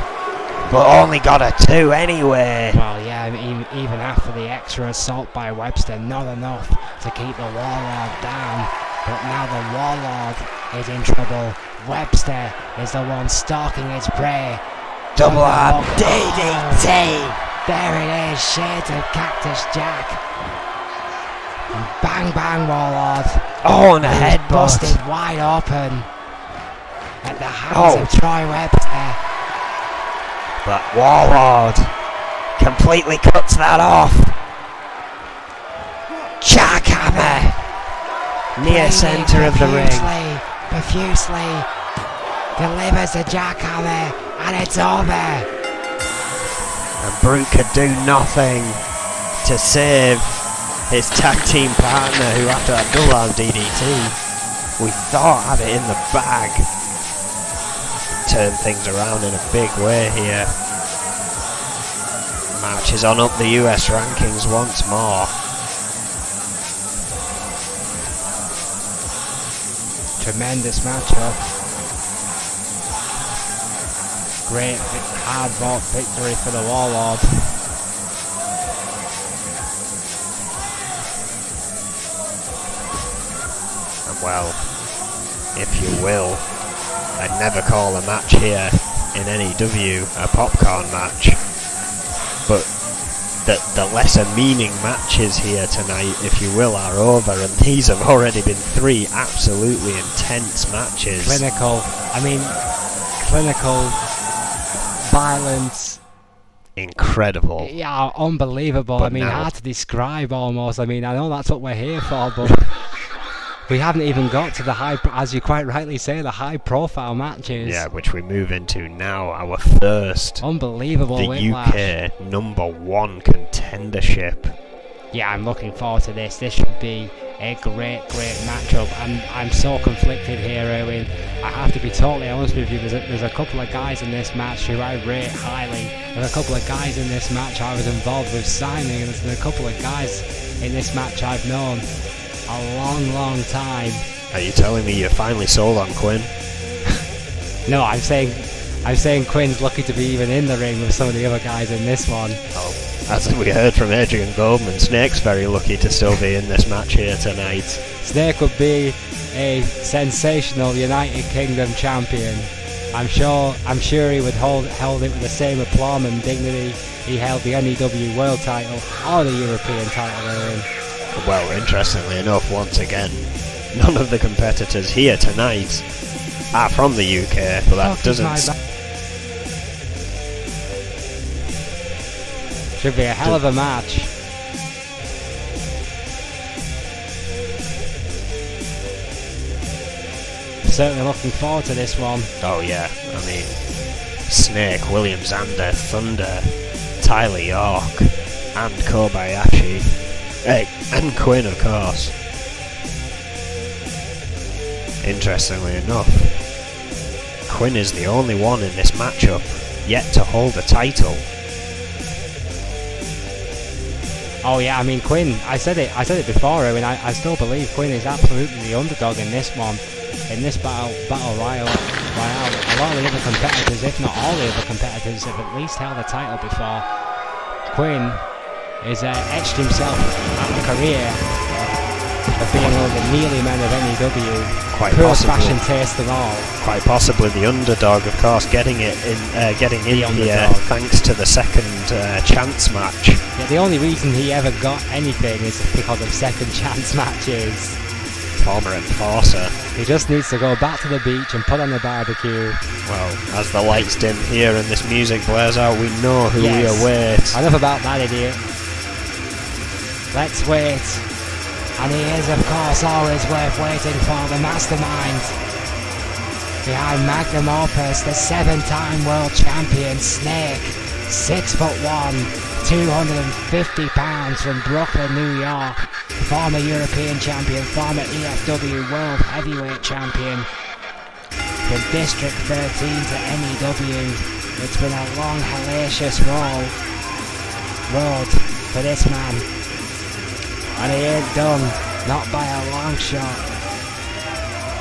but only got a 2 anyway. Well, yeah, even after the extra assault by Webster, not enough to keep the Warlord down. But now the Warlord is in trouble. Webster is the one stalking his prey. Double arm DDT. There it is, shades of Cactus Jack. And bang bang, Warlord. Oh, and a head busted wide open at the hands of Troy Webster. But Warlord completely cuts that off. Jackhammer near centre of the ring. Profusely delivers the jackhammer, and it's over. And Brute could do nothing to save his tag team partner, who after that double arm DDT we thought had it in the bag. Turn things around in a big way here. Match is on up the US rankings once more. Tremendous matchup. Great hard fought victory for the Warlord. Well, if you will, I'd never call a match here in N.E.W. a popcorn match, but the lesser meaning matches here tonight, if you will, are over, and these have already been 3 absolutely intense matches. Clinical violence. Incredible. Yeah, unbelievable. But hard to describe almost. I know that's what we're here for, but we haven't even got to the as you quite rightly say, the high-profile matches. Yeah, which we move into now, our first. Unbelievable. The Whiplash. UK #1 contendership. Yeah, I'm looking forward to this. This should be a great matchup. I'm so conflicted here, Erwin. I have to be totally honest with you. There's a couple of guys in this match who I rate highly. There's a couple of guys in this match I was involved with signing, and there's a couple of guys in this match I've known a long time. Are you telling me you're finally sold on Quinn? No, I'm saying Quinn's lucky to be even in the ring with some of the other guys in this one. Oh, as we heard from Adrian Goldman, Snake's very lucky to still be in this match here tonight. Snake would be a sensational United Kingdom champion. I'm sure he would hold it with the same aplomb and dignity he held the N.E.W. World title or the European title in. Well, interestingly enough, once again, none of the competitors here tonight are from the UK, but that doesn't. Should be a hell of a match. Certainly looking forward to this one. Oh yeah, I mean, Snake, William Zander, Thunder, Tyler York, and Kobayashi, and Quinn, of course. Interestingly enough, Quinn is the only one in this matchup yet to hold a title. Oh yeah, I mean Quinn, I said it before, I mean I still believe Quinn is absolutely the underdog in this one. In this battle royale, a lot of the other competitors, if not all the other competitors, have at least held a title before. Quinn has etched himself out of a career of being one of the nearly men of N.E.W. Quite Purest possibly. fashion taste of all. Quite possibly the underdog, of course, getting in here thanks to the second chance match. Yeah, the only reason he ever got anything is because of second chance matches. Former enforcer. He just needs to go back to the beach and put on the barbecue. Well, as the lights dim here and this music blares out, we know who we await. Enough about that idiot. Let's wait. And he is, of course, always worth waiting for, the mastermind. Behind Magnum Opus, the 7-time world champion, Snake. 6'1", 250 pounds from Brooklyn, New York. Former European champion, former EFW world heavyweight champion. From District 13 to N.E.W. It's been a long, hellacious road for this man. And he ain't done, not by a long shot.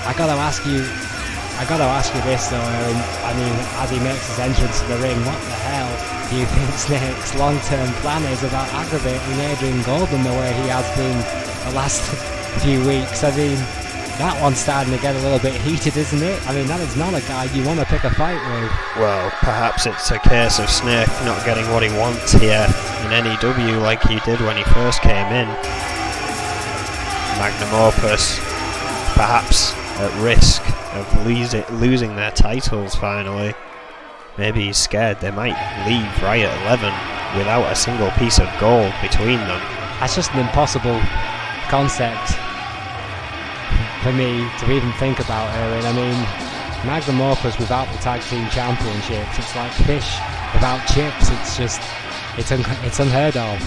I gotta ask you this though, I mean, as he makes his entrance to the ring, what the hell do you think Snake's long-term plan is about aggravating Adrian Golden the way he has been the last few weeks? I mean, that one's starting to get a little bit heated, isn't it? I mean, that is not a guy you want to pick a fight with. Well, perhaps it's a case of Snake not getting what he wants here in N.E.W. like he did when he first came in. Magnum Opus, perhaps at risk of losing their titles finally. Maybe he's scared they might leave right at 11 without a single piece of gold between them. That's just an impossible concept for me to even think about, Erwin. I mean, Magnum Opus without the tag team championships, it's like fish without chips. It's just, it's unheard of.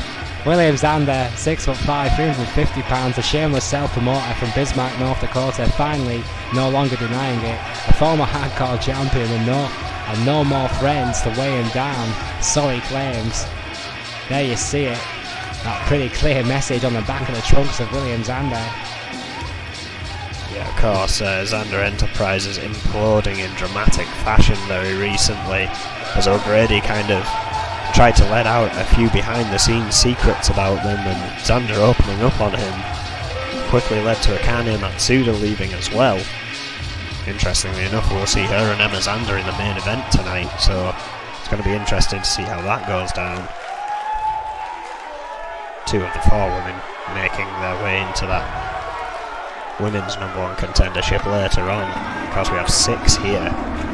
William Zander, 6'5", 350 pounds, a shameless self-promoter from Bismarck, North Dakota, finally no longer denying it. A former hardcore champion and no more friends to weigh him down. So he claims. There you see it. That pretty clear message on the back of the trunks of William Zander. Yeah, of course, Zander Enterprises imploding in dramatic fashion very recently, as O'Grady kind of tried to let out a few behind-the-scenes secrets about them, and Zander opening up on him quickly led to Akane Matsuda leaving as well. Interestingly enough, we'll see her and Emma Zander in the main event tonight, so it's going to be interesting to see how that goes down. 2 of the 4 women making their way into that women's #1 contendership later on. Of course, we have 6 here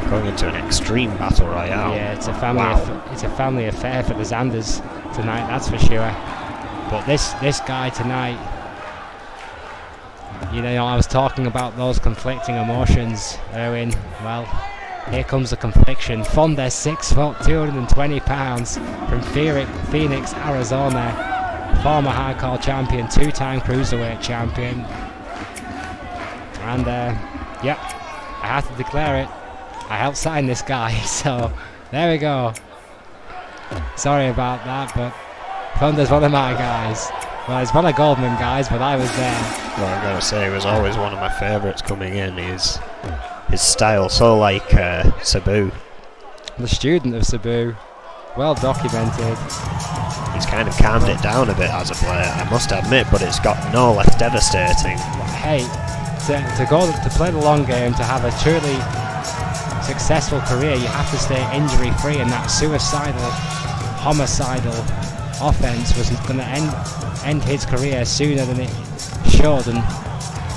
going into an extreme battle royale. Yeah, it's a family affair for the Zanders tonight, that's for sure. But this guy tonight, you know, I was talking about those conflicting emotions, Erwin. Well, here comes the confliction. Fonda, 6 foot, 220 pounds from Phoenix, Arizona. Former hardcore champion, 2-time cruiserweight champion. And, yep, I have to declare it. I helped sign this guy, so there we go. Sorry about that, but Fonda's one of my guys. Well, he's one of Goldman guys, but I was there. Well, I've got to say, he was always one of my favourites coming in. His style, so like Sabu. The student of Sabu. Well documented. He's kind of calmed it down a bit as a player, I must admit, but it's got no less devastating. Hey, to play the long game, to have a truly successful career, you have to stay injury free, and that suicidal, homicidal offense was going to end his career sooner than it should, and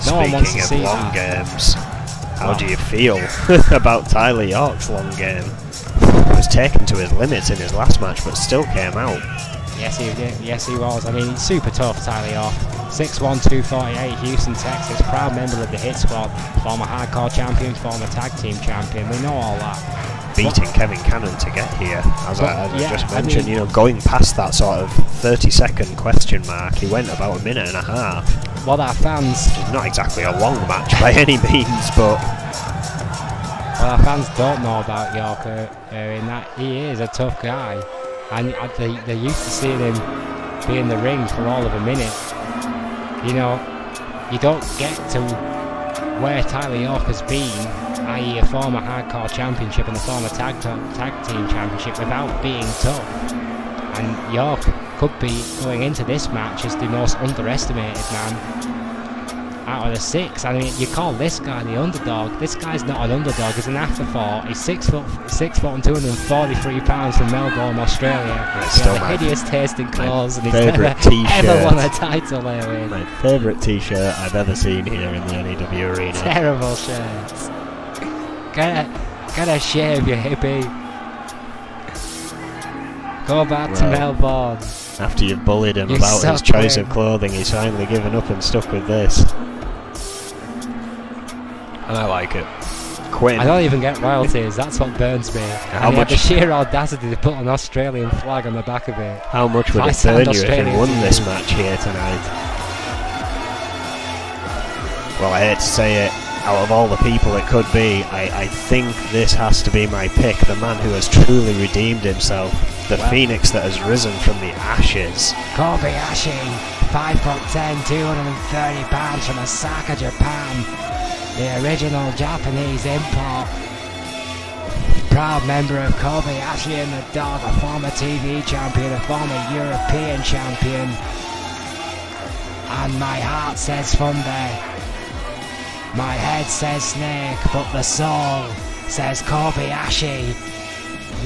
no one wants to see that. Speaking of long games, How do you feel about Tyler York's long game? He was taken to his limits in his last match, but still came out. Yes, he did. Yes, he was. I mean, super tough, Tyler York. 6'1", 248, Houston, Texas, proud member of the Hit Squad, former hardcore champion, former tag team champion. We know all that. Beating Kevin Cannon to get here, as I just mentioned, you know, going past that sort of 30-second question mark, he went about a minute and a half. What our fans... Not exactly a long match by any means, but... What our fans don't know about York in that he is a tough guy. And they're used to seeing him be in the ring for all of a minute. You know, you don't get to where Tyler York has been, i.e. a former hardcore championship and a former tag team championship, without being tough. And York could be going into this match as the most underestimated man out of the 6. I mean, you call this guy the underdog. This guy's not an underdog, he's an afterthought. He's 6 foot and 243 pounds from Melbourne, Australia. He's got the hideous tasting clothes and he's never ever won a title there. My favourite t-shirt I've ever seen here in the N.E.W. arena. Terrible shirts. Get a shave, you hippie. Go back to Melbourne. After you've bullied him about his choice of clothing, he's finally given up and stuck with this. And I like it. Quinn. I don't even get royalties, that's what burns me. How and much? He had the sheer audacity to put an Australian flag on the back of it. How much would it burn you if he won this match here tonight? Well, I hate to say it, out of all the people it could be, I think this has to be my pick. The man who has truly redeemed himself. The phoenix that has risen from the ashes. Kobayashi, 5'10", 230 pounds from Osaka, Japan. The original Japanese import. Proud member of Kobayashi and the Dog, a former TV champion, a former European champion. And my heart says Thunder. My head says Snake, but the soul says Kobayashi.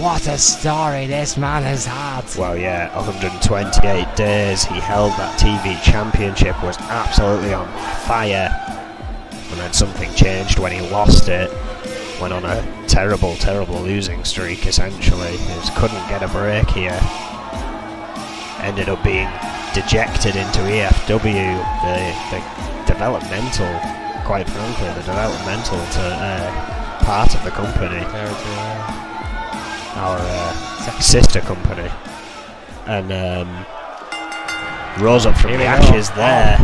What a story this man has had. Well, yeah, 128 days. He held that TV championship, was absolutely on fire. And then something changed when he lost it. Went on a terrible, terrible losing streak, essentially. He just couldn't get a break here. Ended up being dejected into EFW, the developmental, quite frankly, the developmental part of the company. Our sister company. And rose up from the ashes there.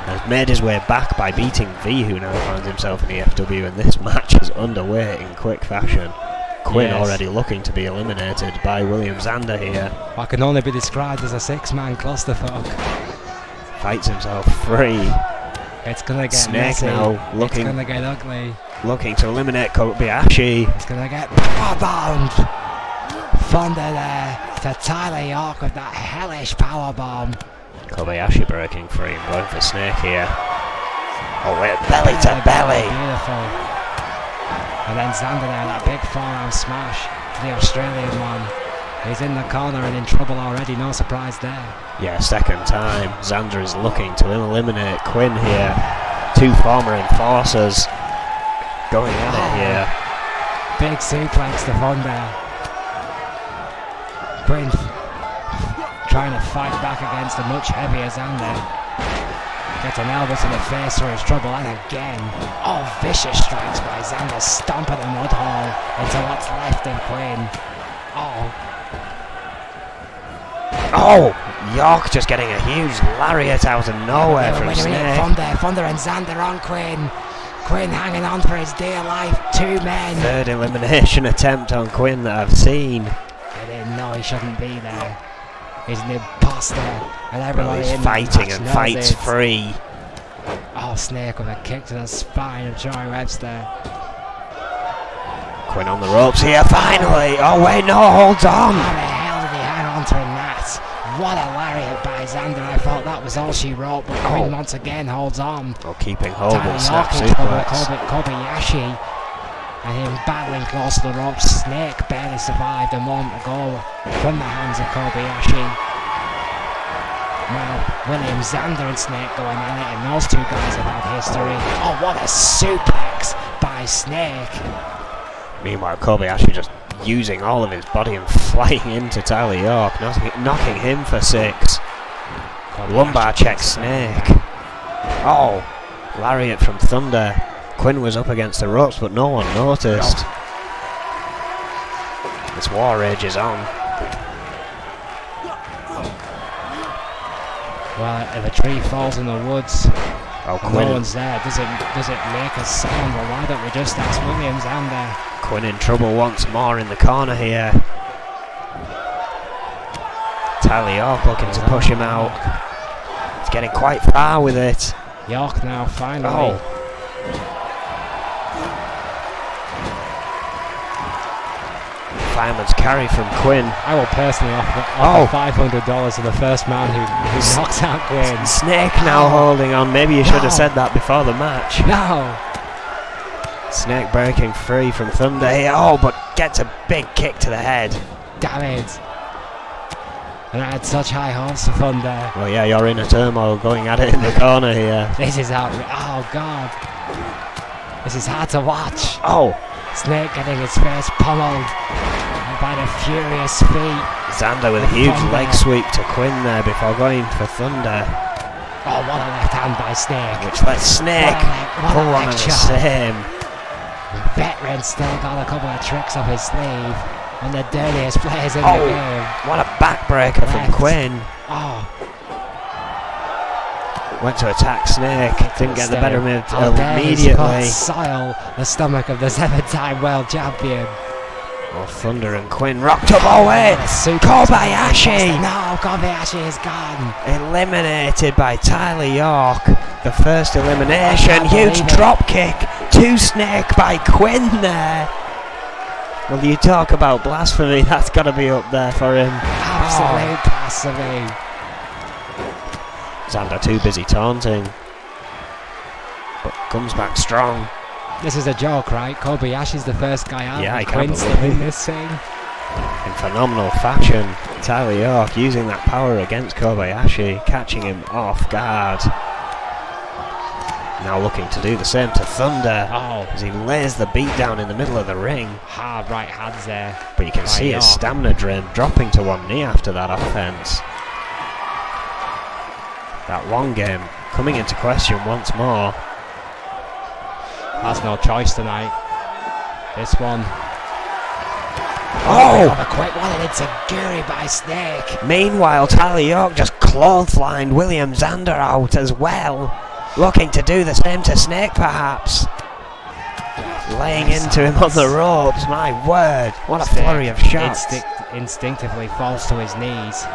Has made his way back by beating V, who now finds himself in EFW, and this match is underway in quick fashion. Quinn already looking to be eliminated by William Zander here. What can only be described as a 6-man clusterfuck. Fights himself free. It's gonna get Snake messy. now looking, It's gonna get ugly. Looking to eliminate Kobayashi. It's gonna get Powerbombed. Thunder there to Tyler York with that hellish powerbomb. Kobayashi breaking free and going for Snake here. Oh, wait, belly to belly. Beautiful. And then Zander there, that big forearm smash to the Australian one. He's in the corner and in trouble already, no surprise there. Yeah, second time. Zander is looking to eliminate Quinn here. Two former enforcers going at it here. Big suplex to Thunder. Quinn trying to fight back against a much heavier Zander. Gets an elbow to the face for his trouble, and again. Oh, vicious strikes by Zander, stomping the mud hole into what's left of Quinn. Oh, York just getting a huge lariat out of nowhere from Snake. Thunder and Zander on Quinn. Quinn hanging on for his dear life. 2 men. Third elimination attempt on Quinn that I've seen. They didn't know he shouldn't be there. He's an imposter, and everybody he's fighting and fights free. Oh, Snake with a kick to the spine of Troy Webster. Quinn on the ropes here, finally. Oh wait, no, holds on. How the hell did he hang on to that? What a lariat by Zander. I thought that was all she wrote, but Quinn once again holds on. Oh, keeping hold and snap Tyler York suplex. Kobayashi. And him battling close to the ropes. Snake barely survived a moment ago from the hands of Kobayashi. Now, William Zander and Snake going at it, and those two guys have had history. Oh, what a suplex by Snake. Meanwhile, Kobayashi just using all of his body and flying into Tyler York, knocking him for 6. Lumbar check Snake. Oh, lariat from Thunder. Quinn was up against the ropes, but no one noticed. This war rage is on. Well, if a tree falls in the woods, Oh, and no one's there, does it make a sound? Well, why don't we just ask Williams and Quinn in trouble once more in the corner here. Tyler York looking to push him out. He's getting quite far with it. York now finally. Oh. Fireman's carry from Quinn. I will personally offer $500 to the first man who knocks out Quinn. Snake now holding on. Maybe you should have said that before the match. No. Snake breaking free from Thunder here. Oh, but gets a big kick to the head. Damn it. And I had such high hopes for Thunder. Well, yeah, you're in a turmoil going at it in the corner here. This is outrageous. Oh, God. This is hard to watch. Oh. Snake getting his face pummeled by the furious feet. Zander with a huge leg sweep to Quinn there before going for Thunder. Oh, what a left hand by Snake. Which lets Snake pull one of the same. Veteran still got a couple of tricks up his sleeve. One of the dirtiest players in the game. What a backbreaker from Quinn. Oh. Went to attack Snake. Didn't get the better of him immediately. Soil the stomach of the 7-time world champion. Well, Thunder and Quinn rocked up. Oh wait, Kobayashi! No, Kobayashi is gone. Eliminated by Tyler York. The first elimination. Huge drop kick to Snake by Quinn there. Well, you talk about blasphemy, that's got to be up there for him. Absolute blasphemy. Zander too busy taunting, but comes back strong. This is a joke, right? Kobayashi's the first guy out. Yeah, I can't believe this thing. In phenomenal fashion, Tyler York using that power against Kobayashi, catching him off guard. Now looking to do the same to Thunder as he lays the beat down in the middle of the ring. Hard right hands there. But you can see his stamina drain, dropping to one knee after that offense. That long game coming into question once more. Has no choice tonight. This one. Oh! A quick one and it's a Guri by Snake. Meanwhile, Tyler York just clotheslined William Zander out as well. Looking to do the same to Snake perhaps. Laying into him on the ropes, my word. What a flurry of shots. Instinctively falls to his knees.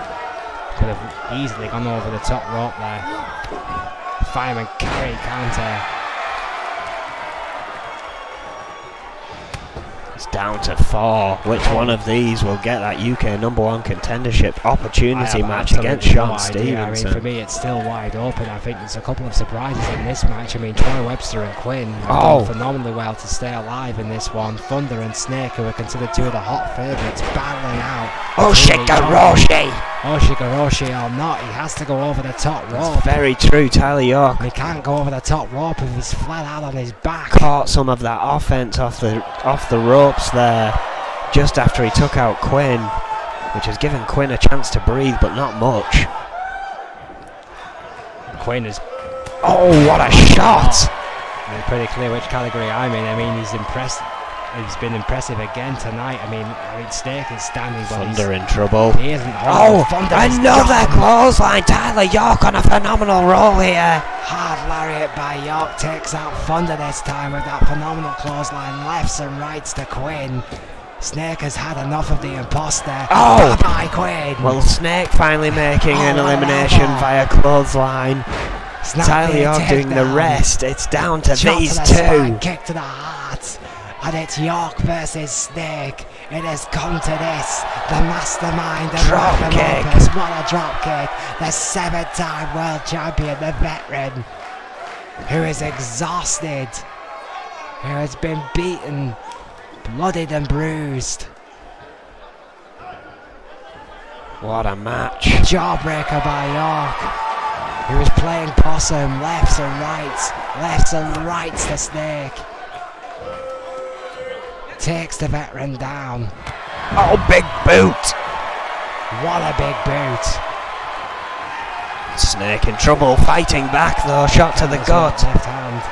Could have easily gone over the top rope there. Fireman carry counter. It's down to 4. Which one of these will get that UK #1 contendership opportunity match against Sean Stevenson? I mean, for me, it's still wide open. I think there's a couple of surprises in this match. I mean, Troy Webster and Quinn have done phenomenally well to stay alive in this one. Thunder and Snake, who are considered two of the hot favourites, battling out. Oshikoroshi! Oshikoroshi or not, he has to go over the top rope. That's very true, Tyler York. He can't go over the top rope if he's flat out on his back. Caught some of that offense off the ropes there, just after he took out Quinn, which has given Quinn a chance to breathe, but not much. Quinn is... Oh, what a shot! I mean, pretty clear which category I'm in. I mean, he's impressed. He's been impressive again tonight. I mean, Snake is standing, but Thunder in trouble. He isn't. Another clothesline. Tyler York on a phenomenal roll here. Hard lariat by York takes out Thunder this time with that phenomenal clothesline. Lefts and rights to Quinn. Snake has had enough of the imposter. Oh! By Quinn. Well, Snake finally making an elimination via clothesline. Tyler York doing the rest. It's down to these two. Kick to the heart. And it's York versus Snake. It has come to this. The mastermind of drop kick. What a drop kick. The 7-time world champion, the veteran, who is exhausted, who has been beaten, bloodied and bruised. What a match. Jawbreaker by York. He was playing possum, lefts and rights the Snake. Takes the veteran down. Oh, big boot. What a big boot. Snake in trouble, fighting back though, shot to the gut. Left hand.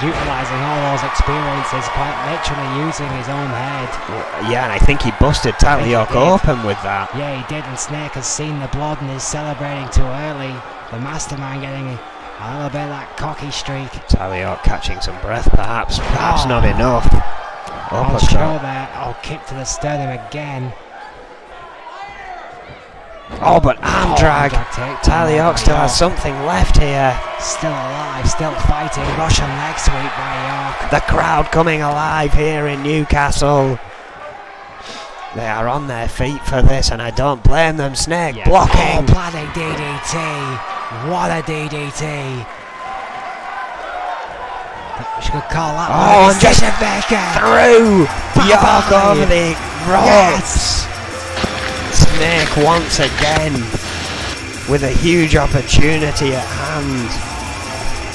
Utilising all those experiences, quite literally using his own head. Yeah, and I think he busted York open with that. Yeah, he did, and Snake has seen the blood and is celebrating too early. The Mastermind getting a little bit of that cocky streak. York catching some breath, perhaps not enough. On shoulder, kick to the sternum again. Oh, but arm drag. York still has something left here. Still alive, still fighting. Russian leg sweep by York. The crowd coming alive here in Newcastle. They are on their feet for this, and I don't blame them. Snake blocking. Oh, bloody DDT. What a DDT. She could call that one. And just through. York over the ropes. Snake once again with a huge opportunity at hand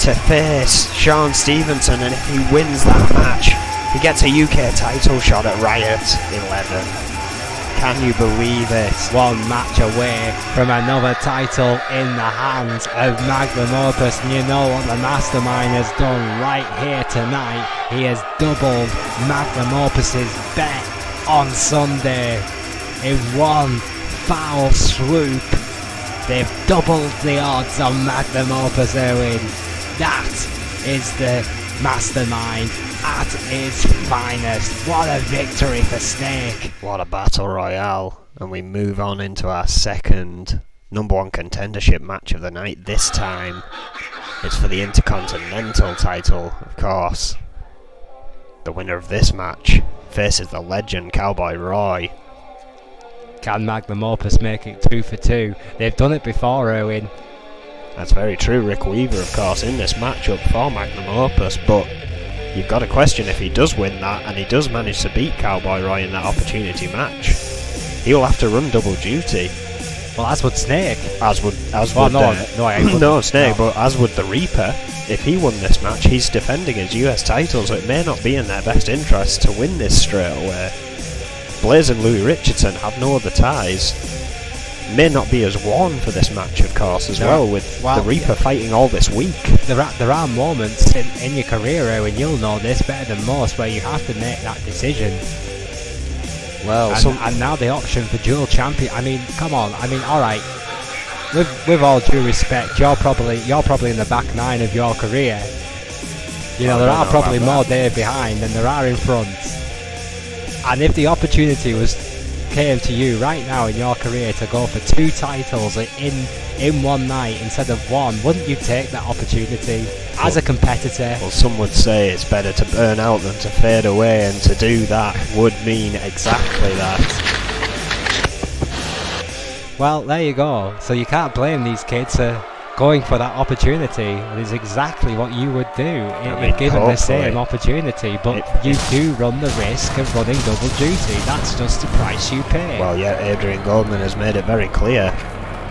to face Sean Stevenson, and if he wins that match, he gets a UK title shot at Riot 11. Can you believe it? One match away from another title in the hands of Magnum Opus, and you know what the Mastermind has done right here tonight. He has doubled Magnum Opus's bet on Sunday. In one foul swoop, they've doubled the odds on Magnum Opus Erwin. That is the Mastermind at its finest. What a victory for Snake. What a battle royale. And we move on into our second #1 contendership match of the night. This time it's for the Intercontinental title, of course. The winner of this match faces the legend Cowboy Roy. Can Magnum Opus make it 2 for 2? They've done it before, Erwin. That's very true. Rick Weaver, of course, in this matchup for Magnum Opus, but you've got to question if he does win that, and he does manage to beat Cowboy Roy in that opportunity match. He'll have to run double duty. Well, as would Snake. No, Snake, but as would the Reaper. If he won this match, he's defending his US title, so it may not be in their best interest to win this straight away. Blaze and Louis Richardson have no other ties. May not be as worn for this match, of course, as well, with the Reaper fighting all this week. There are moments in your career when you'll know this better than most, where you have to make that decision. Well, and now the option for dual champion. I mean, come on. I mean, all right. With all due respect, you're probably in the back nine of your career. You know, there are probably more there behind than there are in front. And if the opportunity came to you right now in your career to go for 2 titles in one night instead of one, wouldn't you take that opportunity as a competitor? Well, some would say it's better to burn out than to fade away, and to do that would mean exactly that. Well, there you go. So you can't blame these kids for going for that opportunity. It is exactly what you would do if given the same opportunity, but you do run the risk of running double duty. That's just the price you pay. Well, yeah, Adrian Goldman has made it very clear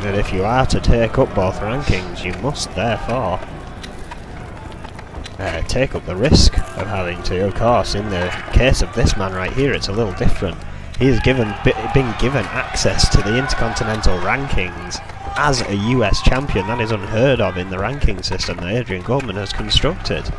that if you are to take up both rankings, you must therefore take up the risk of having to. Of course, in the case of this man right here, it's a little different. He has been given access to the Intercontinental rankings as a US champion. That is unheard of in the ranking system that Adrian Goldman has constructed.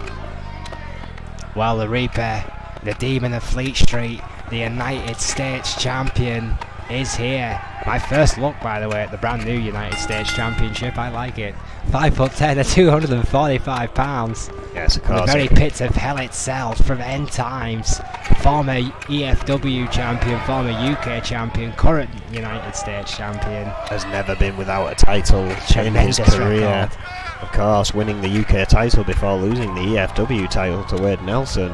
Well, the Reaper, the Demon of Fleet Street, the United States champion, is here. My first look, by the way, at the brand new United States Championship. I like it. 5'10" and 245 pounds. Yes, of course. The very pits of hell itself, from end times. Former EFW champion, former UK champion, current United States champion. Has never been without a title in his career. Record. Of course, winning the UK title before losing the EFW title to Wade Nelson.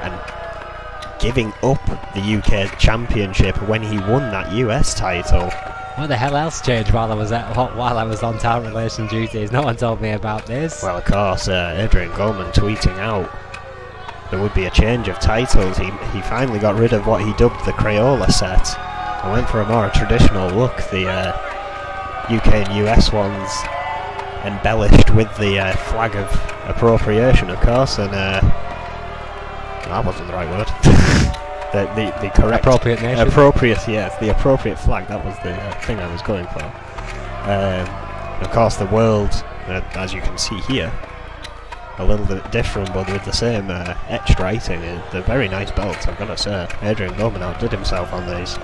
And giving up the UK championship when he won that US title. What the hell else changed while I was on talent relation duties? No one told me about this. Well, of course, Adrian Goldman tweeting out there would be a change of titles. He finally got rid of what he dubbed the Crayola set I went for a more traditional look. The UK and US ones embellished with the flag of appropriation, of course, and that wasn't the right word. the correct appropriate nation. Yes, the appropriate flag. That was the thing I was going for. Of course, the world, as you can see here, a little bit different, but with the same etched writing. They're very nice belts, I've got to say. Adrian Goldman outdid himself on these.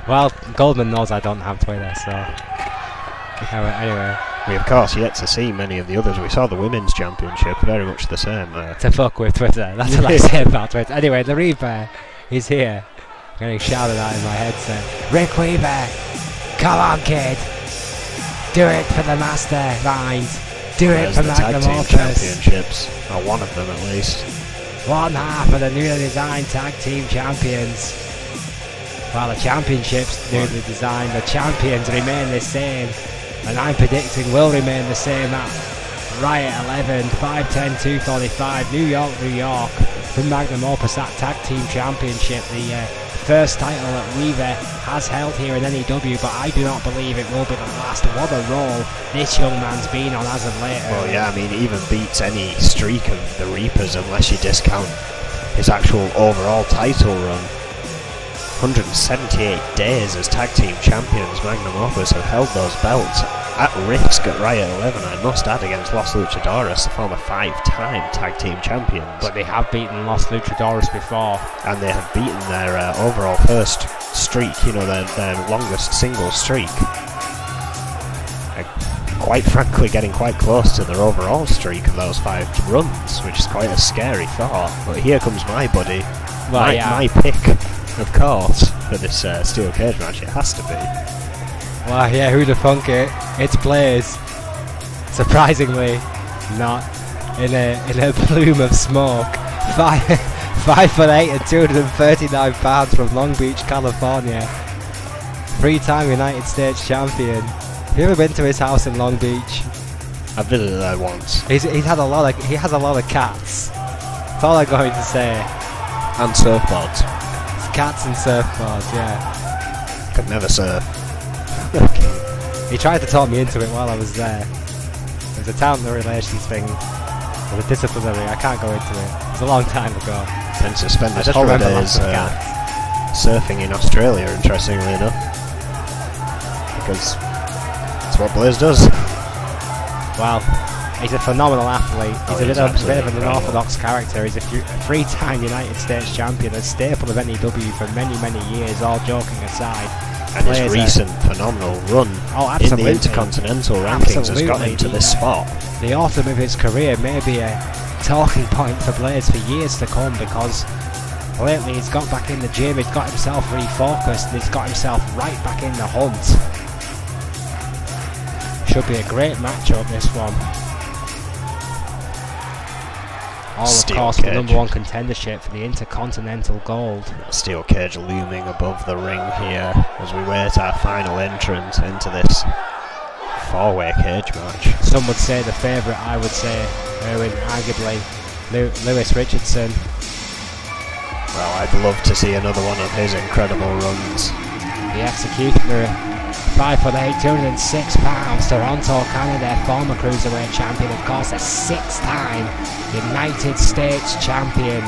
Well, Goldman knows I don't have Twitter, so anyway. We of course yet to see many of the others. We saw the women's championship, very much the same. To fuck with Twitter, that's what I say about Twitter. Anyway, the Reaper, he's here. I'm getting shouted at in my headset. Rick Weaver, come on, kid. Do it for the mastermind. Do it for the tag Magnum team Opus. championships, or one of them at least. 1/2 of the newly designed tag team champions. While the championships newly designed, the champions remain the same, and I'm predicting will remain the same at Riot 11, 510, 245, New York, New York. The Magnum Opus, that tag team championship, the first title that Weaver has held here in N.E.W, but I do not believe it will be the last. What a role this young man's been on as of late. Well, yeah, I mean, it even beats any streak of the Reapers unless you discount his actual overall title run. 178 days as tag team champions. Magnum Opus have held those belts at risk at Riot 11, I must add, against Los Luchadores, the former 5-time tag team champions. But they have beaten Los Luchadores before. And they have beaten their overall first streak, you know, their longest single streak. Quite frankly, getting quite close to their overall streak of those 5 runs, which is quite a scary thought. But here comes my buddy, my pick, of course, for this steel cage match. It has to be. Well, yeah, who'd have thunk it? It's Blaze. Surprisingly, not in a plume of smoke. 5'8" and 239 pounds from Long Beach, California. 3-time United States champion. Have you ever been to his house in Long Beach? I visited there once. He has a lot of cats. That's all I'm going to say. And surfboards. It's cats and surfboards, yeah. Could never surf. He tried to talk me into it while I was there. It was a talent relations thing. It was a disciplinary. I can't go into it. It was a long time ago. Tends to spend his holidays surfing in Australia, interestingly enough. Because that's what Blaze does. Well, he's a phenomenal athlete. He's a bit of an unorthodox character. He's a 3-time United States champion, a staple of N.E.W for many, many years, all joking aside. And his recent phenomenal run in the Intercontinental rankings has got him to this spot. The autumn of his career may be a talking point for Blaze for years to come, because lately he's got back in the gym, he's got himself refocused, and he's got himself right back in the hunt. Should be a great matchup, this one. All, of course, the #1 contendership for the Intercontinental Gold. Steel cage looming above the ring here as we wait our final entrance into this 4-way cage match. Some would say the favourite, I would say, arguably, Lewis Richardson. Well, I'd love to see another one of his incredible runs. The Executioner, 5'8", 206 pounds, Toronto, Canada, former Cruiserweight champion, of course, a 6-time United States champion.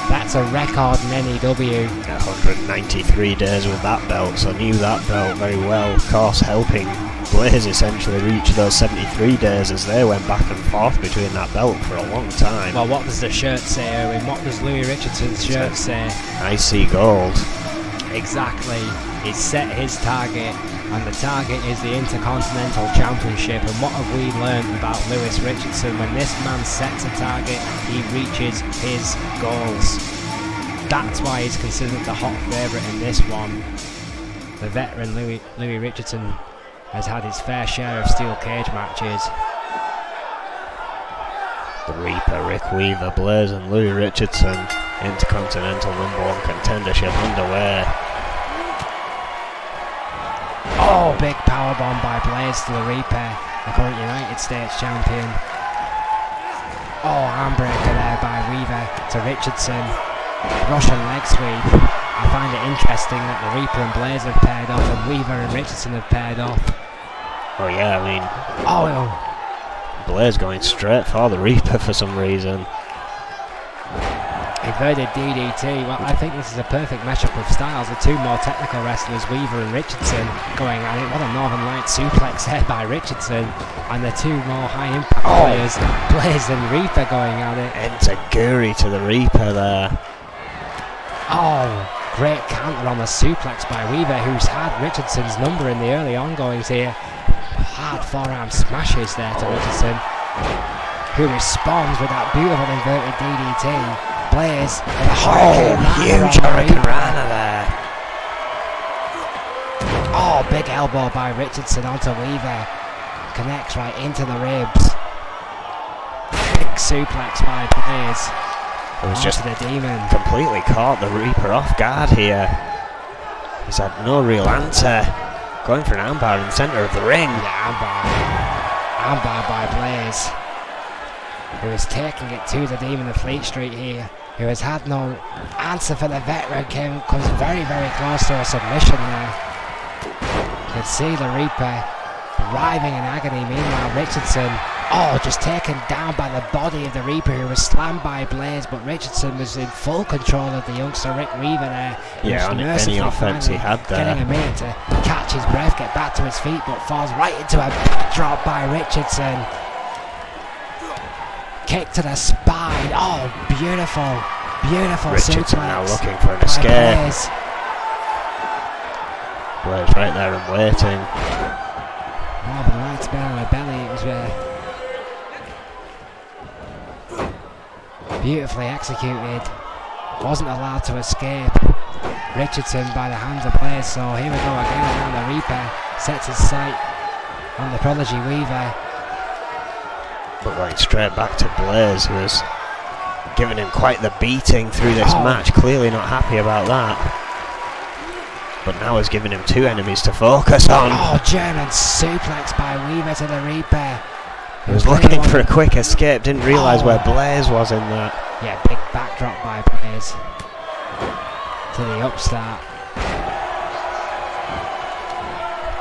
That's a record in N.E.W. 193 days with that belt, so knew that belt very well, of course, helping Blaze essentially reach those 73 days as they went back and forth between that belt for a long time. Well, what does the shirt say, Erwin? What does Louis Richardson's shirt say? I see gold. Exactly. He's set his target, and the target is the Intercontinental Championship. And what have we learned about Lewis Richardson? When this man sets a target, he reaches his goals. That's why he's considered the hot favourite in this one. The veteran Louis Richardson has had his fair share of steel cage matches. The Reaper, Rick Weaver, Blaze and Louis Richardson, Intercontinental #1 contendership underway. Oh, big powerbomb by Blaze to the Reaper, the current United States champion. Oh, armbreaker there by Weaver to Richardson. Russian leg sweep. I find it interesting that the Reaper and Blaze have paired off and Weaver and Richardson have paired off. Oh yeah, I mean... Oh, Blaze going straight for the Reaper for some reason. inverted DDT. Well, I think this is a perfect matchup of styles. The two more technical wrestlers, Weaver and Richardson, going at it. What a Northern Light suplex there by Richardson. And the two more high impact players, Blaze and Reaper, going at it. Enziguri to the Reaper there. Oh, great counter on the suplex by Weaver, who's had Richardson's number in the early ongoings here. Hard forearm smashes there to Richardson, who responds with that beautiful inverted DDT. Blaze with a huge Hurricane Rana there. Oh, big elbow by Richardson onto Weaver. Connects right into the ribs. Big suplex by Blaze. It was just the Demon. Completely caught the Reaper off guard here. He's had no real answer. Going for an armbar in the centre of the ring. Yeah, armbar by Blaze, who is taking it to the Demon of Fleet Street here, who has had no answer for the veteran. Comes very, very close to a submission there. You can see the Reaper writhing in agony. Meanwhile, Richardson, just taken down by the body of the Reaper, who was slammed by Blaze, but Richardson was in full control of the youngster Rick Weaver there. Yeah, on any offense he had there. Getting a minute to catch his breath, get back to his feet, but falls right into a backdrop by Richardson. Kick to the spine. Oh, beautiful, beautiful Richardson suplex now looking for an escape. Blaze right there and waiting. Northern Lights bell on her belly. It was beautifully executed. Wasn't allowed to escape. Richardson by the hands of Blaze. So here we go again. Now the Reaper sets his sight on the Prodigy Weaver. But going straight back to Blaze, who was giving him quite the beating through this match. Clearly not happy about that. But now has given him two enemies to focus on. Oh, German suplex by Weaver to the Reaper. He was looking for a quick escape, didn't realise where Blaze was in that. Yeah, big backdrop by Blaze to the upstart.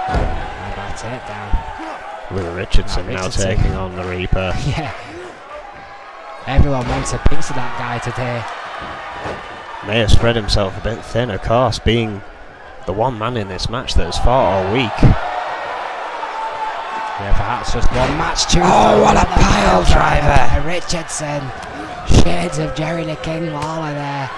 How about takedown? With Richardson now taking on the Reaper. Yeah. Everyone wants a piece of that guy today. May have spread himself a bit thin, of course, being the one man in this match that has fought all week. Yeah, perhaps just one match too. Oh, what a pile driver! Richardson. Shades of Jerry the King Lawler there.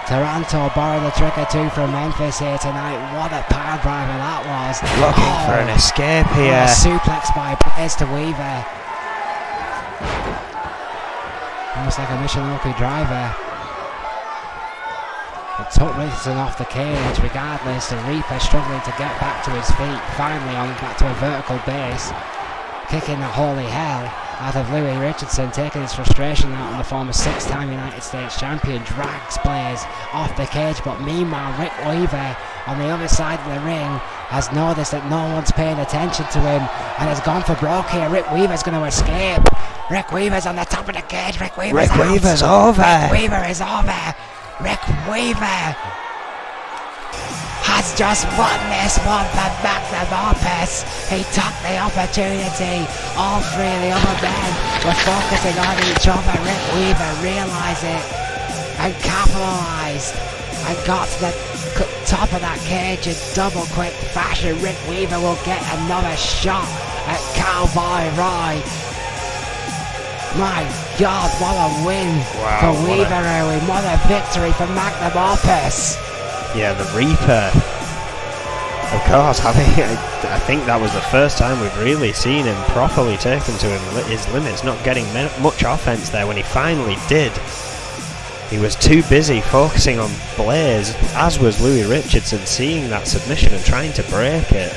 Taranto borrowed a trick or two from Memphis here tonight. What a pile driver that was. Looking for an escape here. A suplex by Blaze to Weaver. Almost like a Michinoku driver. It took Richardson off the cage. Regardless, the Reaper struggling to get back to his feet. Finally on back to a vertical base. Kicking the holy hell out of Louis Richardson, taking his frustration out on the former 6-time United States champion. Drags Blaze off the cage, but meanwhile Rick Weaver on the other side of the ring has noticed that no one's paying attention to him and has gone for broke here. Rick Weaver's going to escape. Rick Weaver's on the top of the cage. Rick Weaver's over. Rick Weaver is over. Rick Weaver has just won this one for Magnum Opus. He took the opportunity. All three of the other men were focusing on each other. Rick Weaver realised it and capitalised and got to the top of that cage in double quick fashion. Rick Weaver will get another shot at Cowboy Roy. My God, what a win for Weaver, Erwin. What a victory for Magnum Opus. Yeah, the Reaper, of course, I think that was the first time we've really seen him properly taken to his limits, not getting much offense there. When he finally did, he was too busy focusing on Blaze, as was Louis Richardson, seeing that submission and trying to break it.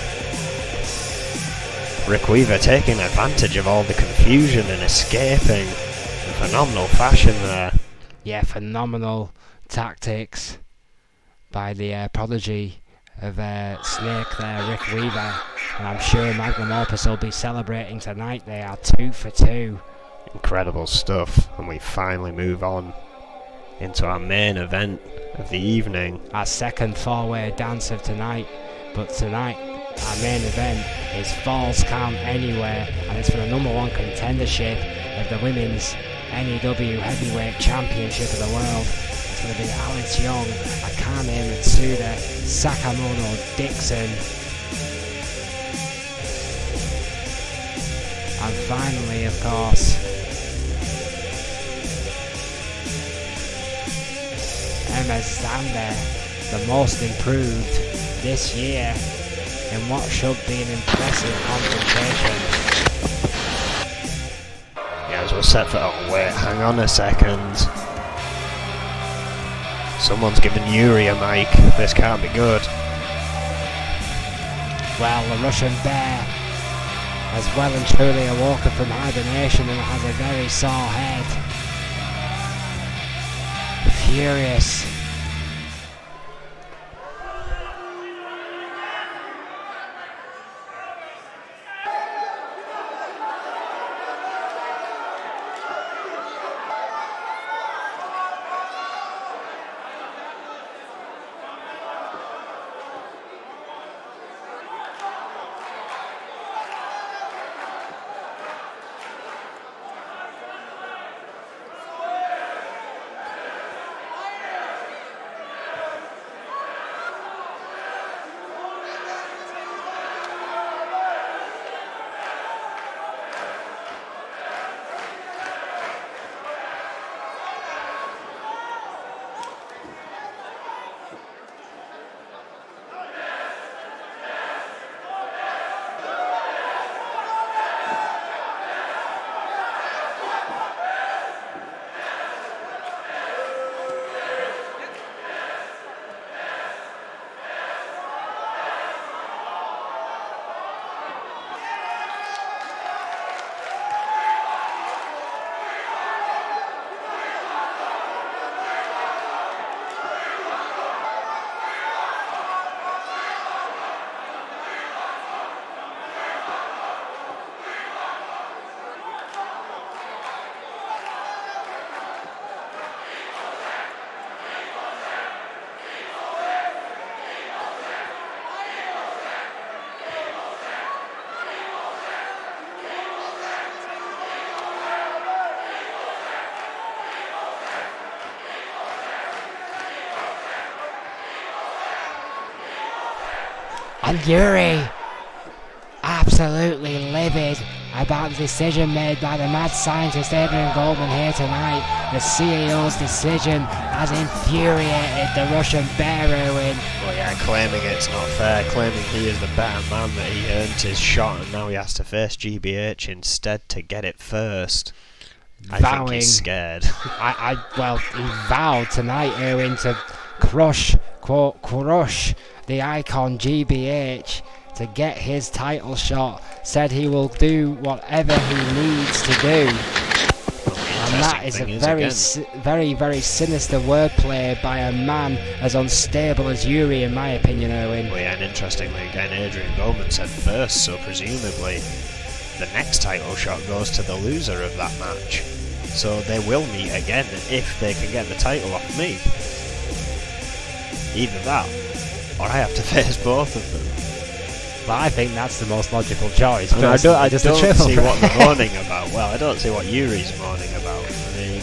Rick Weaver taking advantage of all the confusion and escaping in phenomenal fashion there. Yeah, phenomenal tactics by the prodigy of Snake there, Rick Weaver. And I'm sure Magnum Opus will be celebrating tonight. They are 2 for 2. Incredible stuff. And we finally move on into our main event of the evening. Our second four-way dance of tonight, but tonight our main event is Falls Count Anywhere, and it's for the #1 contendership of the Women's N.E.W. Heavyweight Championship of the World. It's going to be Alice Young, Akane Matsuda, Sakamoto Dixon, and finally, of course, Emma Zander, the most improved this year in what should be an impressive confrontation. Yeah, as we're set for... Oh wait, hang on a second. Someone's giving Yuri a mic. This can't be good. Well, the Russian Bear has well and truly awoken from hibernation and has a very sore head. Furious. And Yuri, absolutely livid about the decision made by the mad scientist Adrian Goldman here tonight. The CEO's decision has infuriated the Russian Bear Ruin. Well, yeah, claiming it's not fair, claiming he is the better man, that he earned his shot and now he has to face GBH instead to get it first. I think he's scared. Well, he vowed tonight, Erwin, to crush, quote, crush the icon GBH to get his title shot. Said he will do whatever he needs to do. And that is a very sinister wordplay by a man as unstable as Yuri, in my opinion, Erwin. Well, yeah, and interestingly again, Adrian Goldman said first, so presumably the next title shot goes to the loser of that match. So they will meet again if they can get the title off me. Either that, or I have to face both of them. Well, I think that's the most logical choice. I don't see what they're moaning about. Well, I don't see what Yuri's moaning about. I mean,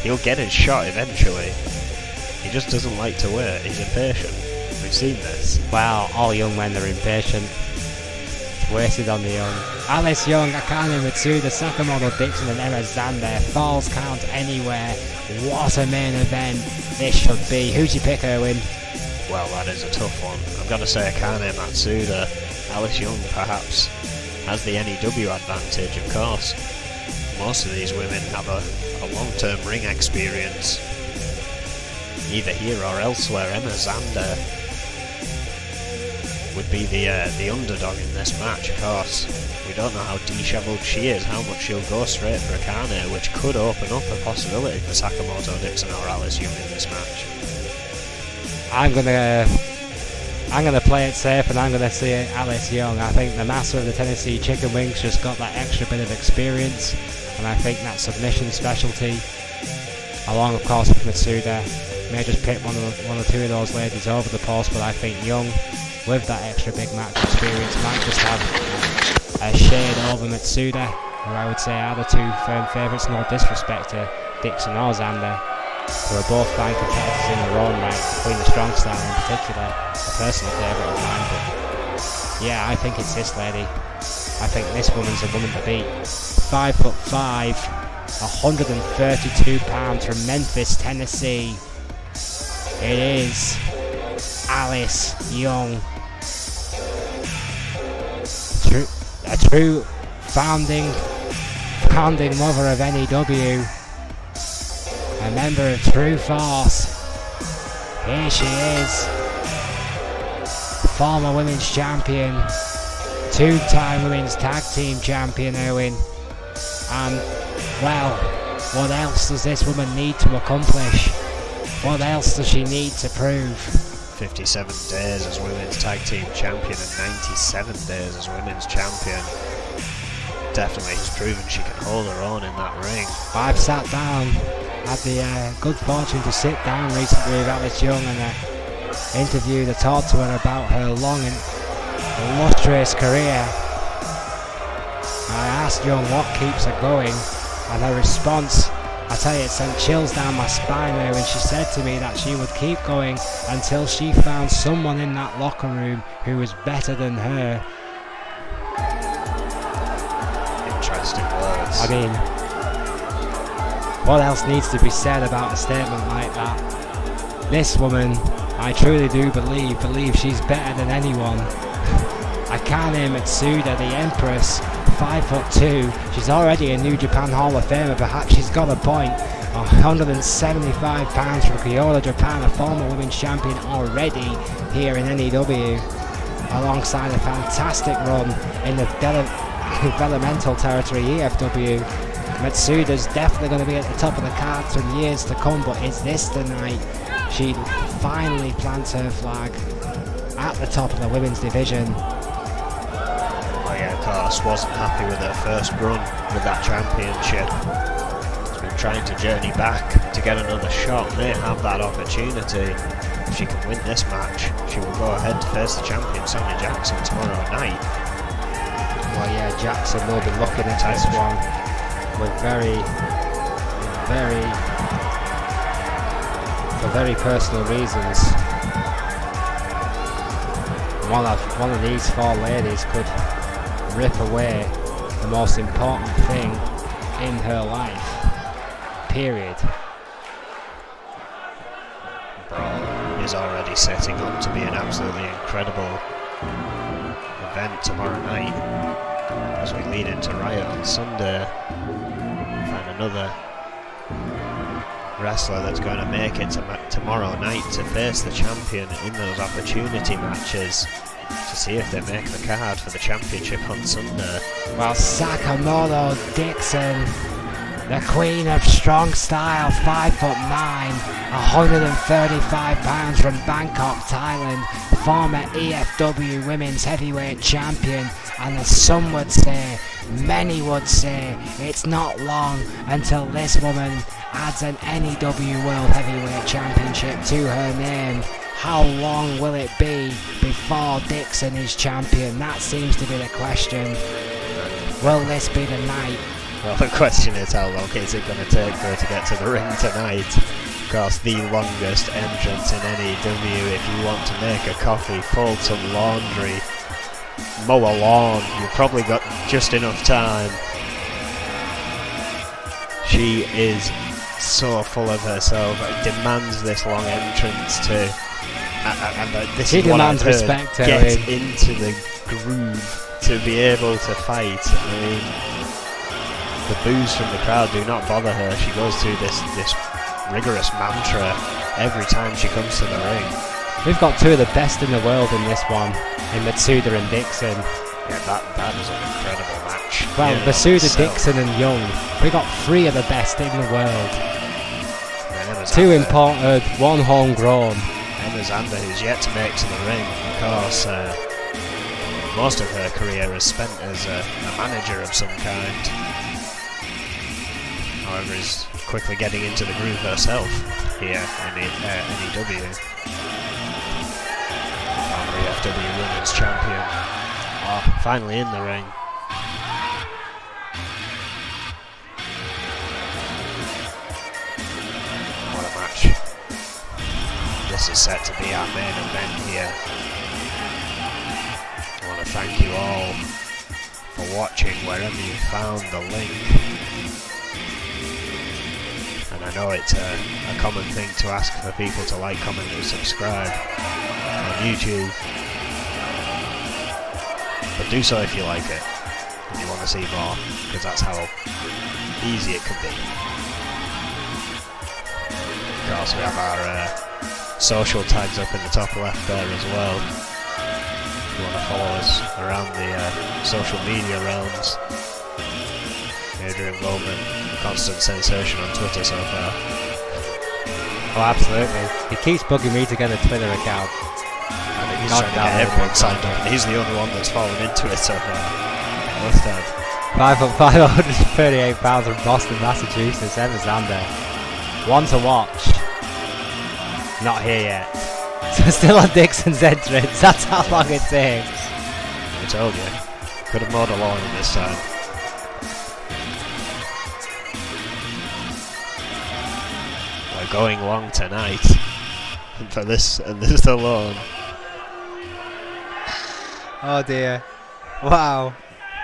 he'll get his shot eventually. He just doesn't like to wait. He's impatient. We've seen this. Well, all young men are impatient. It's wasted on the young. Alice Young, Akane Matsuda, Sakamoto Dixon and Emma Zander. Falls Count Anywhere. What a main event this should be. Who'd you pick, Erwin? Well, that is a tough one. I've got to say Akane Matsuda. Alice Young perhaps has the N.E.W. advantage, of course. Most of these women have a long-term ring experience, either here or elsewhere. Emma Zander would be the underdog in this match, of course. We don't know how dishevelled she is, how much she'll go straight for Akane, which could open up a possibility for Sakamoto Dixon or Alice Young in this match. I'm gonna play it safe, and I'm gonna say Alice Young. I think the master of the Tennessee Chicken Wings just got that extra bit of experience, and I think that submission specialty, along of course with Matsuda, may just pick one or two of those ladies over the post, but I think Young, with that extra big match experience, might just have a shade over Matsuda, who I would say are the two firm favourites. No disrespect to Dixon or Xander, who are both fine competitors in their own right. Queen the Strong Style in particular, a personal favourite of mine. But yeah, I think it's this lady. I think this woman's a woman to beat. 5'5", 132 pounds from Memphis, Tennessee. It is Alice Young, a true founding mother of N.E.W, a member of True Force. Here she is, former women's champion, two-time women's tag team champion, Erwin. And well, what else does this woman need to accomplish? What else does she need to prove? 57 days as women's tag team champion and 97 days as women's champion. Definitely has proven she can hold her own in that ring. I've sat down, had the good fortune to sit down recently with Alice Young and interviewed and talked to her about her long and illustrious career. I asked Young what keeps her going, and her response, I tell you, it sent chills down my spine there when she said to me that she would keep going until she found someone in that locker room who was better than her. Interesting words. I mean, what else needs to be said about a statement like that? This woman, I truly do believe she's better than anyone. Akane Matsuda, the Empress, 5'2", she's already a New Japan Hall of Famer. Perhaps she's got a point. 175 pounds from Kyoto, Japan, a former women's champion already here in N.E.W, alongside a fantastic run in the developmental territory EFW. Matsuda's definitely going to be at the top of the cards for years to come, but is this the night she finally plants her flag at the top of the women's division? Of course, wasn't happy with her first run with that championship. Has been trying to journey back to get another shot. May have that opportunity. If she can win this match, she will go ahead to face the champion Sonya Jackson tomorrow night. Well, yeah, Jackson will be looking at this one with for very personal reasons. One of these four ladies could rip away the most important thing in her life, period. Brawl is already setting up to be an absolutely incredible event tomorrow night as we lead into Riot on Sunday. Find another wrestler that's going to make it to tomorrow night to face the champion in those opportunity matches, to see if they make the card for the championship on Sunday. Well, Sakamoto Dixon, the Queen of Strong Style, 5'9", 135 pounds from Bangkok, Thailand, former EFW Women's Heavyweight Champion, and as some would say, many would say, it's not long until this woman adds an N.E.W World Heavyweight Championship to her name. How long will it be before Dixon is champion? That seems to be the question. Will this be the night? Well, the question is, how long is it going to take for her to get to the ring tonight? Of course, the longest entrance in N.E.W. If you want to make a coffee, fold some laundry, mow a lawn, you've probably got just enough time. She is so full of herself, demands this long entrance to... and this she is what I've heard, respect, get into the groove to be able to fight. I mean, the boos from the crowd do not bother her. She goes through this rigorous mantra every time she comes to the ring. We've got two of the best in the world in this one, in Matsuda and Dixon. Yeah, that is an incredible match. Well, Matsuda, Dixon and Young. We got three of the best in the world. Two imported, one homegrown. Emma Zander, who's yet to make to the ring, of course. Most of her career is spent as a manager of some kind. however, is quickly getting into the groove herself here in N.E.W. Former EFW Women's Champion. Oh, finally in the ring. What a match. This is set to be our main event here. I want to thank you all for watching wherever you found the link. And I know it's a common thing to ask for people to like, comment and subscribe on YouTube. But do so if you like it, if you want to see more, because that's how easy it can be. Of course, we have our social tags up in the top left there as well. If you want to follow us around the social media realms. Adrian Goldman, constant sensation on Twitter so far. Oh, absolutely. He keeps bugging me to get a Twitter account. I think he's trying to get everyone signed up, and he's the only one that's fallen into it so far. Must have. 5'5", 138 from Boston, Massachusetts, Emma Zander. One to watch. Not here yet. So still on Dixon's entrance. That's how long it takes. I told you. Could have mowed a lawn in this time. We're going long tonight. For this and this alone. Oh dear. Wow.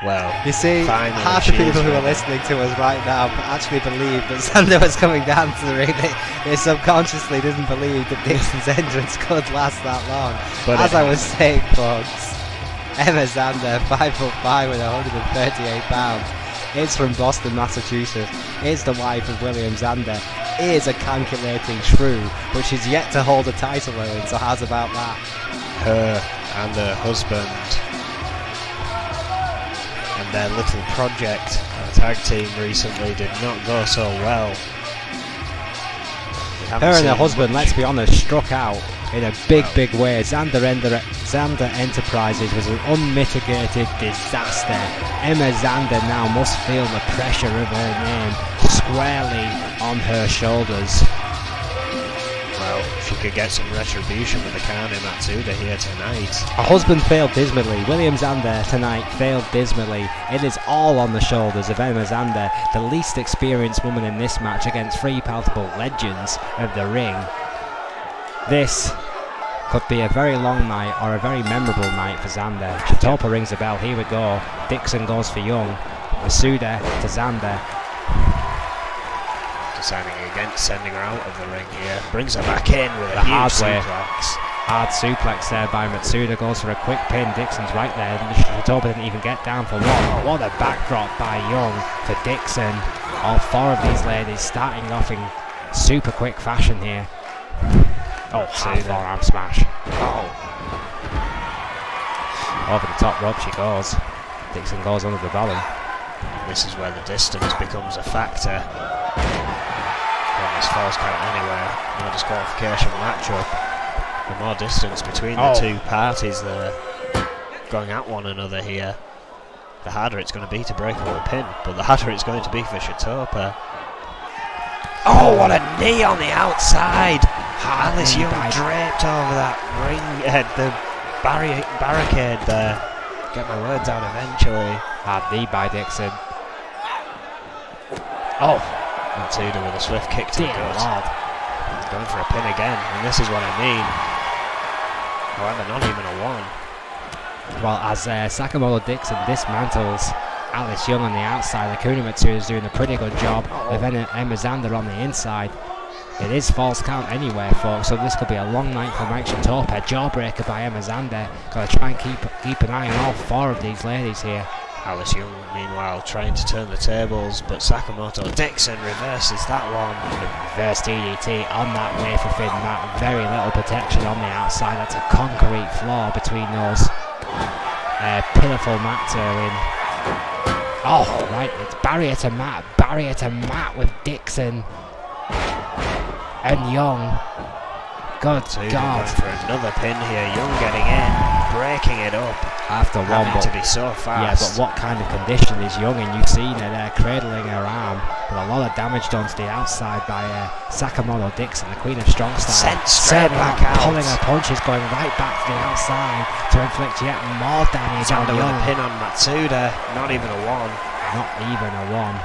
Well, you see, half the people who are listening to us right now actually believe that Zander was coming down to the ring. They subconsciously didn't believe that Dixon's entrance could last that long. But as I was saying, folks, Emma Zander, 5'5" with 138 pounds, is from Boston, Massachusetts, is the wife of William Zander, is a calculating shrew, but she's yet to hold a title, Owen, so how's about that? Her and her husband and their little project, a tag team recently, did not go so well. Her and her husband, let's be honest, struck out in a big way. Zander Enterprises was an unmitigated disaster. Emma Zander now must feel the pressure of her name squarely on her shoulders. Well, she could get some retribution with Akane Matsuda here tonight. Her husband failed dismally. William Zander tonight failed dismally. It is all on the shoulders of Emma Zander, the least experienced woman in this match against three palpable legends of the ring. This could be a very long night or a very memorable night for Zander. Chitopa rings a bell. Here we go. Dixon goes for Young. Matsuda to Zander. Deciding against sending her out of the ring here. Brings her back in with a huge suplex. Hard suplex there by Matsuda. Goes for a quick pin. Dixon's right there. Chitopa didn't even get down for one. What a backdrop by Young for Dixon. All four of these ladies starting off in super quick fashion here. Oh, hard forearm smash. Over the top rope she goes. Dixon goes under the bottom. This is where the distance becomes a factor. This falls count anywhere. No disqualification matchup. The more distance between the two parties there going at one another here, the harder it's going to be to break up a pin, but the harder it's going to be for Chitopa. Oh, what a knee on the outside! Alice Young draped over that ring, the barricade there. Get my words out eventually. Hard knee by Dixon. Oh! Matsuda with a swift kick to the gut. He's going for a pin again, and this is what I mean. However, not even a one. Well, as Sakamoto Dixon dismantles Alice Young on the outside, Akane Matsuda is doing a pretty good job with Emma Zander on the inside. It is false count anywhere, folks, so this could be a long night for Mike Chitopa. Jawbreaker by Emma Zander. Gotta try and keep an eye on all four of these ladies here. Alice Young, meanwhile, trying to turn the tables, but Sakamoto Dixon reverses that one. Reverse DDT on that wafer thin mat. Very little protection on the outside. That's a concrete floor between those. Pitiful mat turn. Oh, right, it's barrier to mat with Dixon and Young. Good God. For another pin here, Young getting in, breaking it up. after one. Having But to be so fast. yeah, but what kind of condition is Young in? You've seen her there cradling her arm, but a lot of damage done to the outside by Sakamoto Dixon, the queen of strong style. Sent straight back out. Pulling her punches, going right back to the outside to inflict yet more damage on Zander with Young. a pin on Matsuda, not even a one. Not even a one.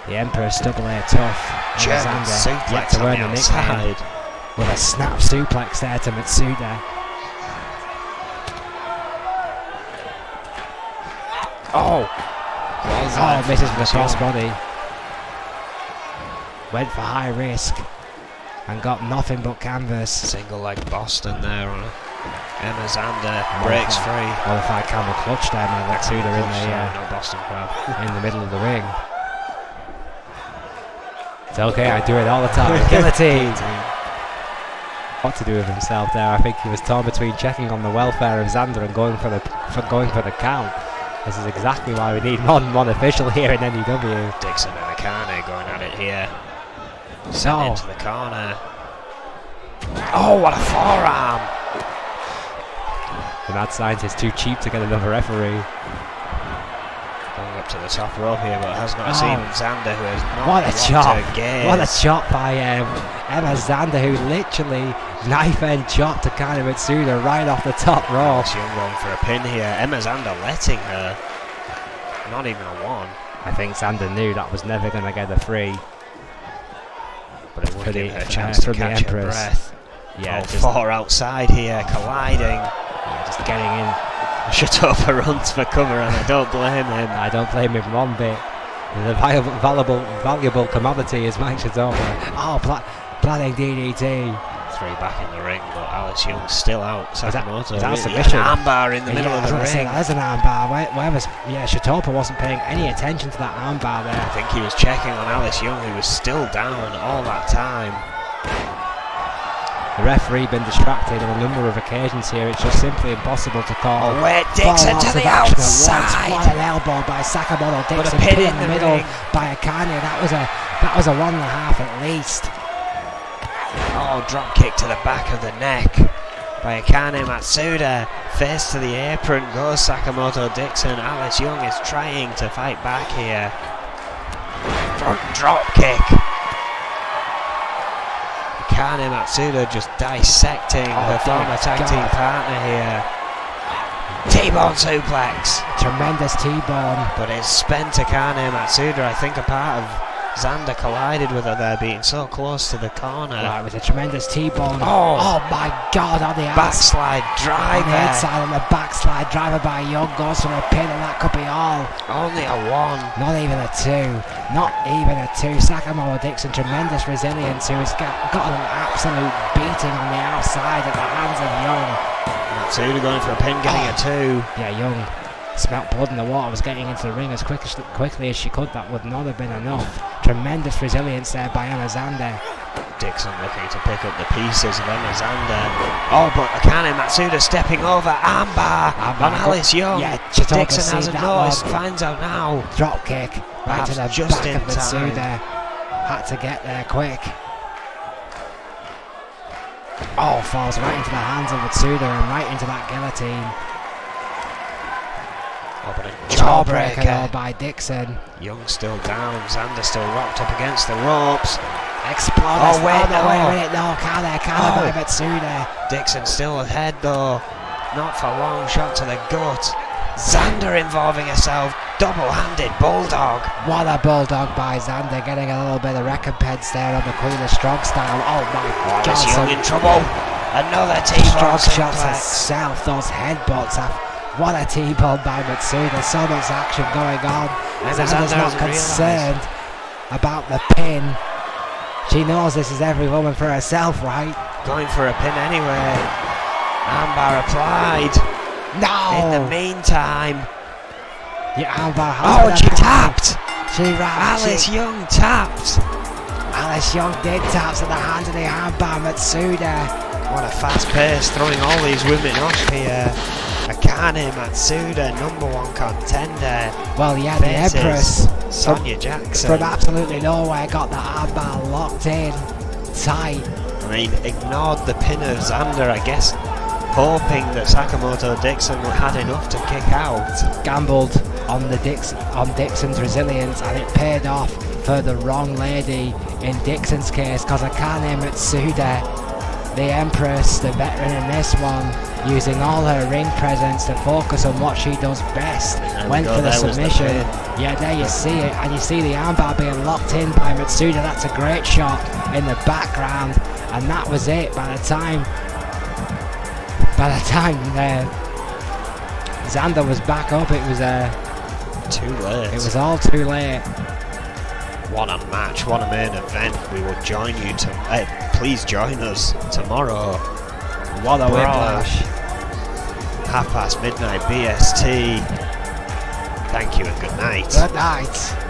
The Emperor's double A tough. German Zander yet suplex to on earn the the nickname outside. with a snap suplex there to Matsuda. Oh, misses with the crossbody. Went for high risk and got nothing but canvas. Single leg Boston there on it. Emma Zander breaks free. Modified camel clutch there by Matsuda No Boston Crab. in the middle of the ring. It's okay, I do it all the time. Guillotine. What to do with himself there? I think he was torn between checking on the welfare of Zander and going for the count. This is exactly why we need one official here in N.E.W. Dixon and Akane going at it here. So Into the corner. Oh, what a forearm! the mad scientist too cheap to get another referee. Going up to the top rope here, but has not seen Zander, who has not What a chop! her gaze. What a chop by Emma Zander, who literally knife end chopped to kind of Matsuda right off the top rope. Young going for a pin here. Emma Zander letting her. Not even a one. I think Zander knew that was never going to get a free. But it would For give the- her a chance to from the catch her Empress. breath. Yeah, just, Four outside here, colliding. just getting in. Shatopa runs for cover, and I don't blame him. I don't blame him one bit. The valuable commodity is Mike Shatopa. Oh, planning DDT. Three back in the ring, but Alice Young's still out. Sakamoto. is that a with submission? an armbar in the middle of the ring. That is an armbar. Shatopa wasn't paying any attention to that armbar there. I think he was checking on Alice Young, who was still down all that time. The referee been distracted on a number of occasions here. It's just simply impossible to call. Oh, wait, Dixon to the outside. What an elbow by Sakamoto Dixon. With a pin in the the middle ring. by Akane. That was a 1.5 at least. Oh, drop kick to the back of the neck by Akane Matsuda. Face to the apron goes Sakamoto Dixon. Alice Young is trying to fight back here. Front drop kick. Akane Matsuda just dissecting her former tag team partner here. T-bone suplex. Tremendous T-bone. But it's spent Akane Matsuda. I think a part of Zander collided with her there, being so close to the corner. Right, with a tremendous T-bone. Oh my God, on the backslide on the driver. inside, on the backslide driver by Young goes for a pin, and that could be all. Only a one. Not even a two. Not even a two. Sakamoto Dixon, tremendous resilience, who has got an absolute beating on the outside at the hands of Young. Matsuda going for a pin, getting a two. Yeah, Young smelt blood in the water, was getting into the ring as quickly as she could. That would not have been enough. Tremendous resilience there by Emma Zander. Dixon looking to pick up the pieces of Emma Zander. Oh, but Akane Matsuda stepping over. Armbar on Alice Young. Yeah, Shatopa Dixon hasn't noticed, finds out now. Drop kick right to the just back in of Matsuda. time. Had to get there quick. Oh, falls right into the hands of Matsuda and right into that guillotine. Oh, but a Jawbreaker jawbreaker. by Dixon. Young still down. Zander still rocked up against the ropes. Explode. Oh, wait, no, no. wait a minute. No, can by Matsuda. Dixon still ahead though. Not for long. Shot to the gut. Zander involving herself. Double-handed bulldog. What a bulldog by Zander, getting a little bit of recompense there on the Queen of Strong style. Oh my God. Alice Young in trouble. Another T-bone Strong shots suplex. herself. Those headbutts. What a T-bone by Matsuda. So much action going on. Zander's not concerned about the pin. She knows this is every woman for herself, right? Going for a pin anyway. Armbar applied. No! In the meantime. Yeah, armbar has She tapped. She ran. Alice Young tapped. Alice Young did taps at the hands of the armbar Matsuda. What a fast pace, throwing all these women off here. Akane Matsuda, #1 contender. Well, yeah, the Empress. Sonya Jackson. From absolutely nowhere, got the armbar locked in tight. I mean, ignored the pin of Zander, I guess, hoping that Sakamoto Dixon had enough to kick out. Gambled on Dixon's resilience, and it paid off for the wrong lady in Dixon's case, because Akane Matsuda, the Empress, the veteran in this one, using all her ring presence to focus on what she does best, went for the submission. Yeah, there you see it, and you see the armbar being locked in by Matsuda. That's a great shot in the background, and that was it. By the time Xander was back up, it was too late. It was all too late. What a match! What a main event! We will join you please join us tomorrow. What a Whiplash! midnight BST. Thank you and good night. Good night.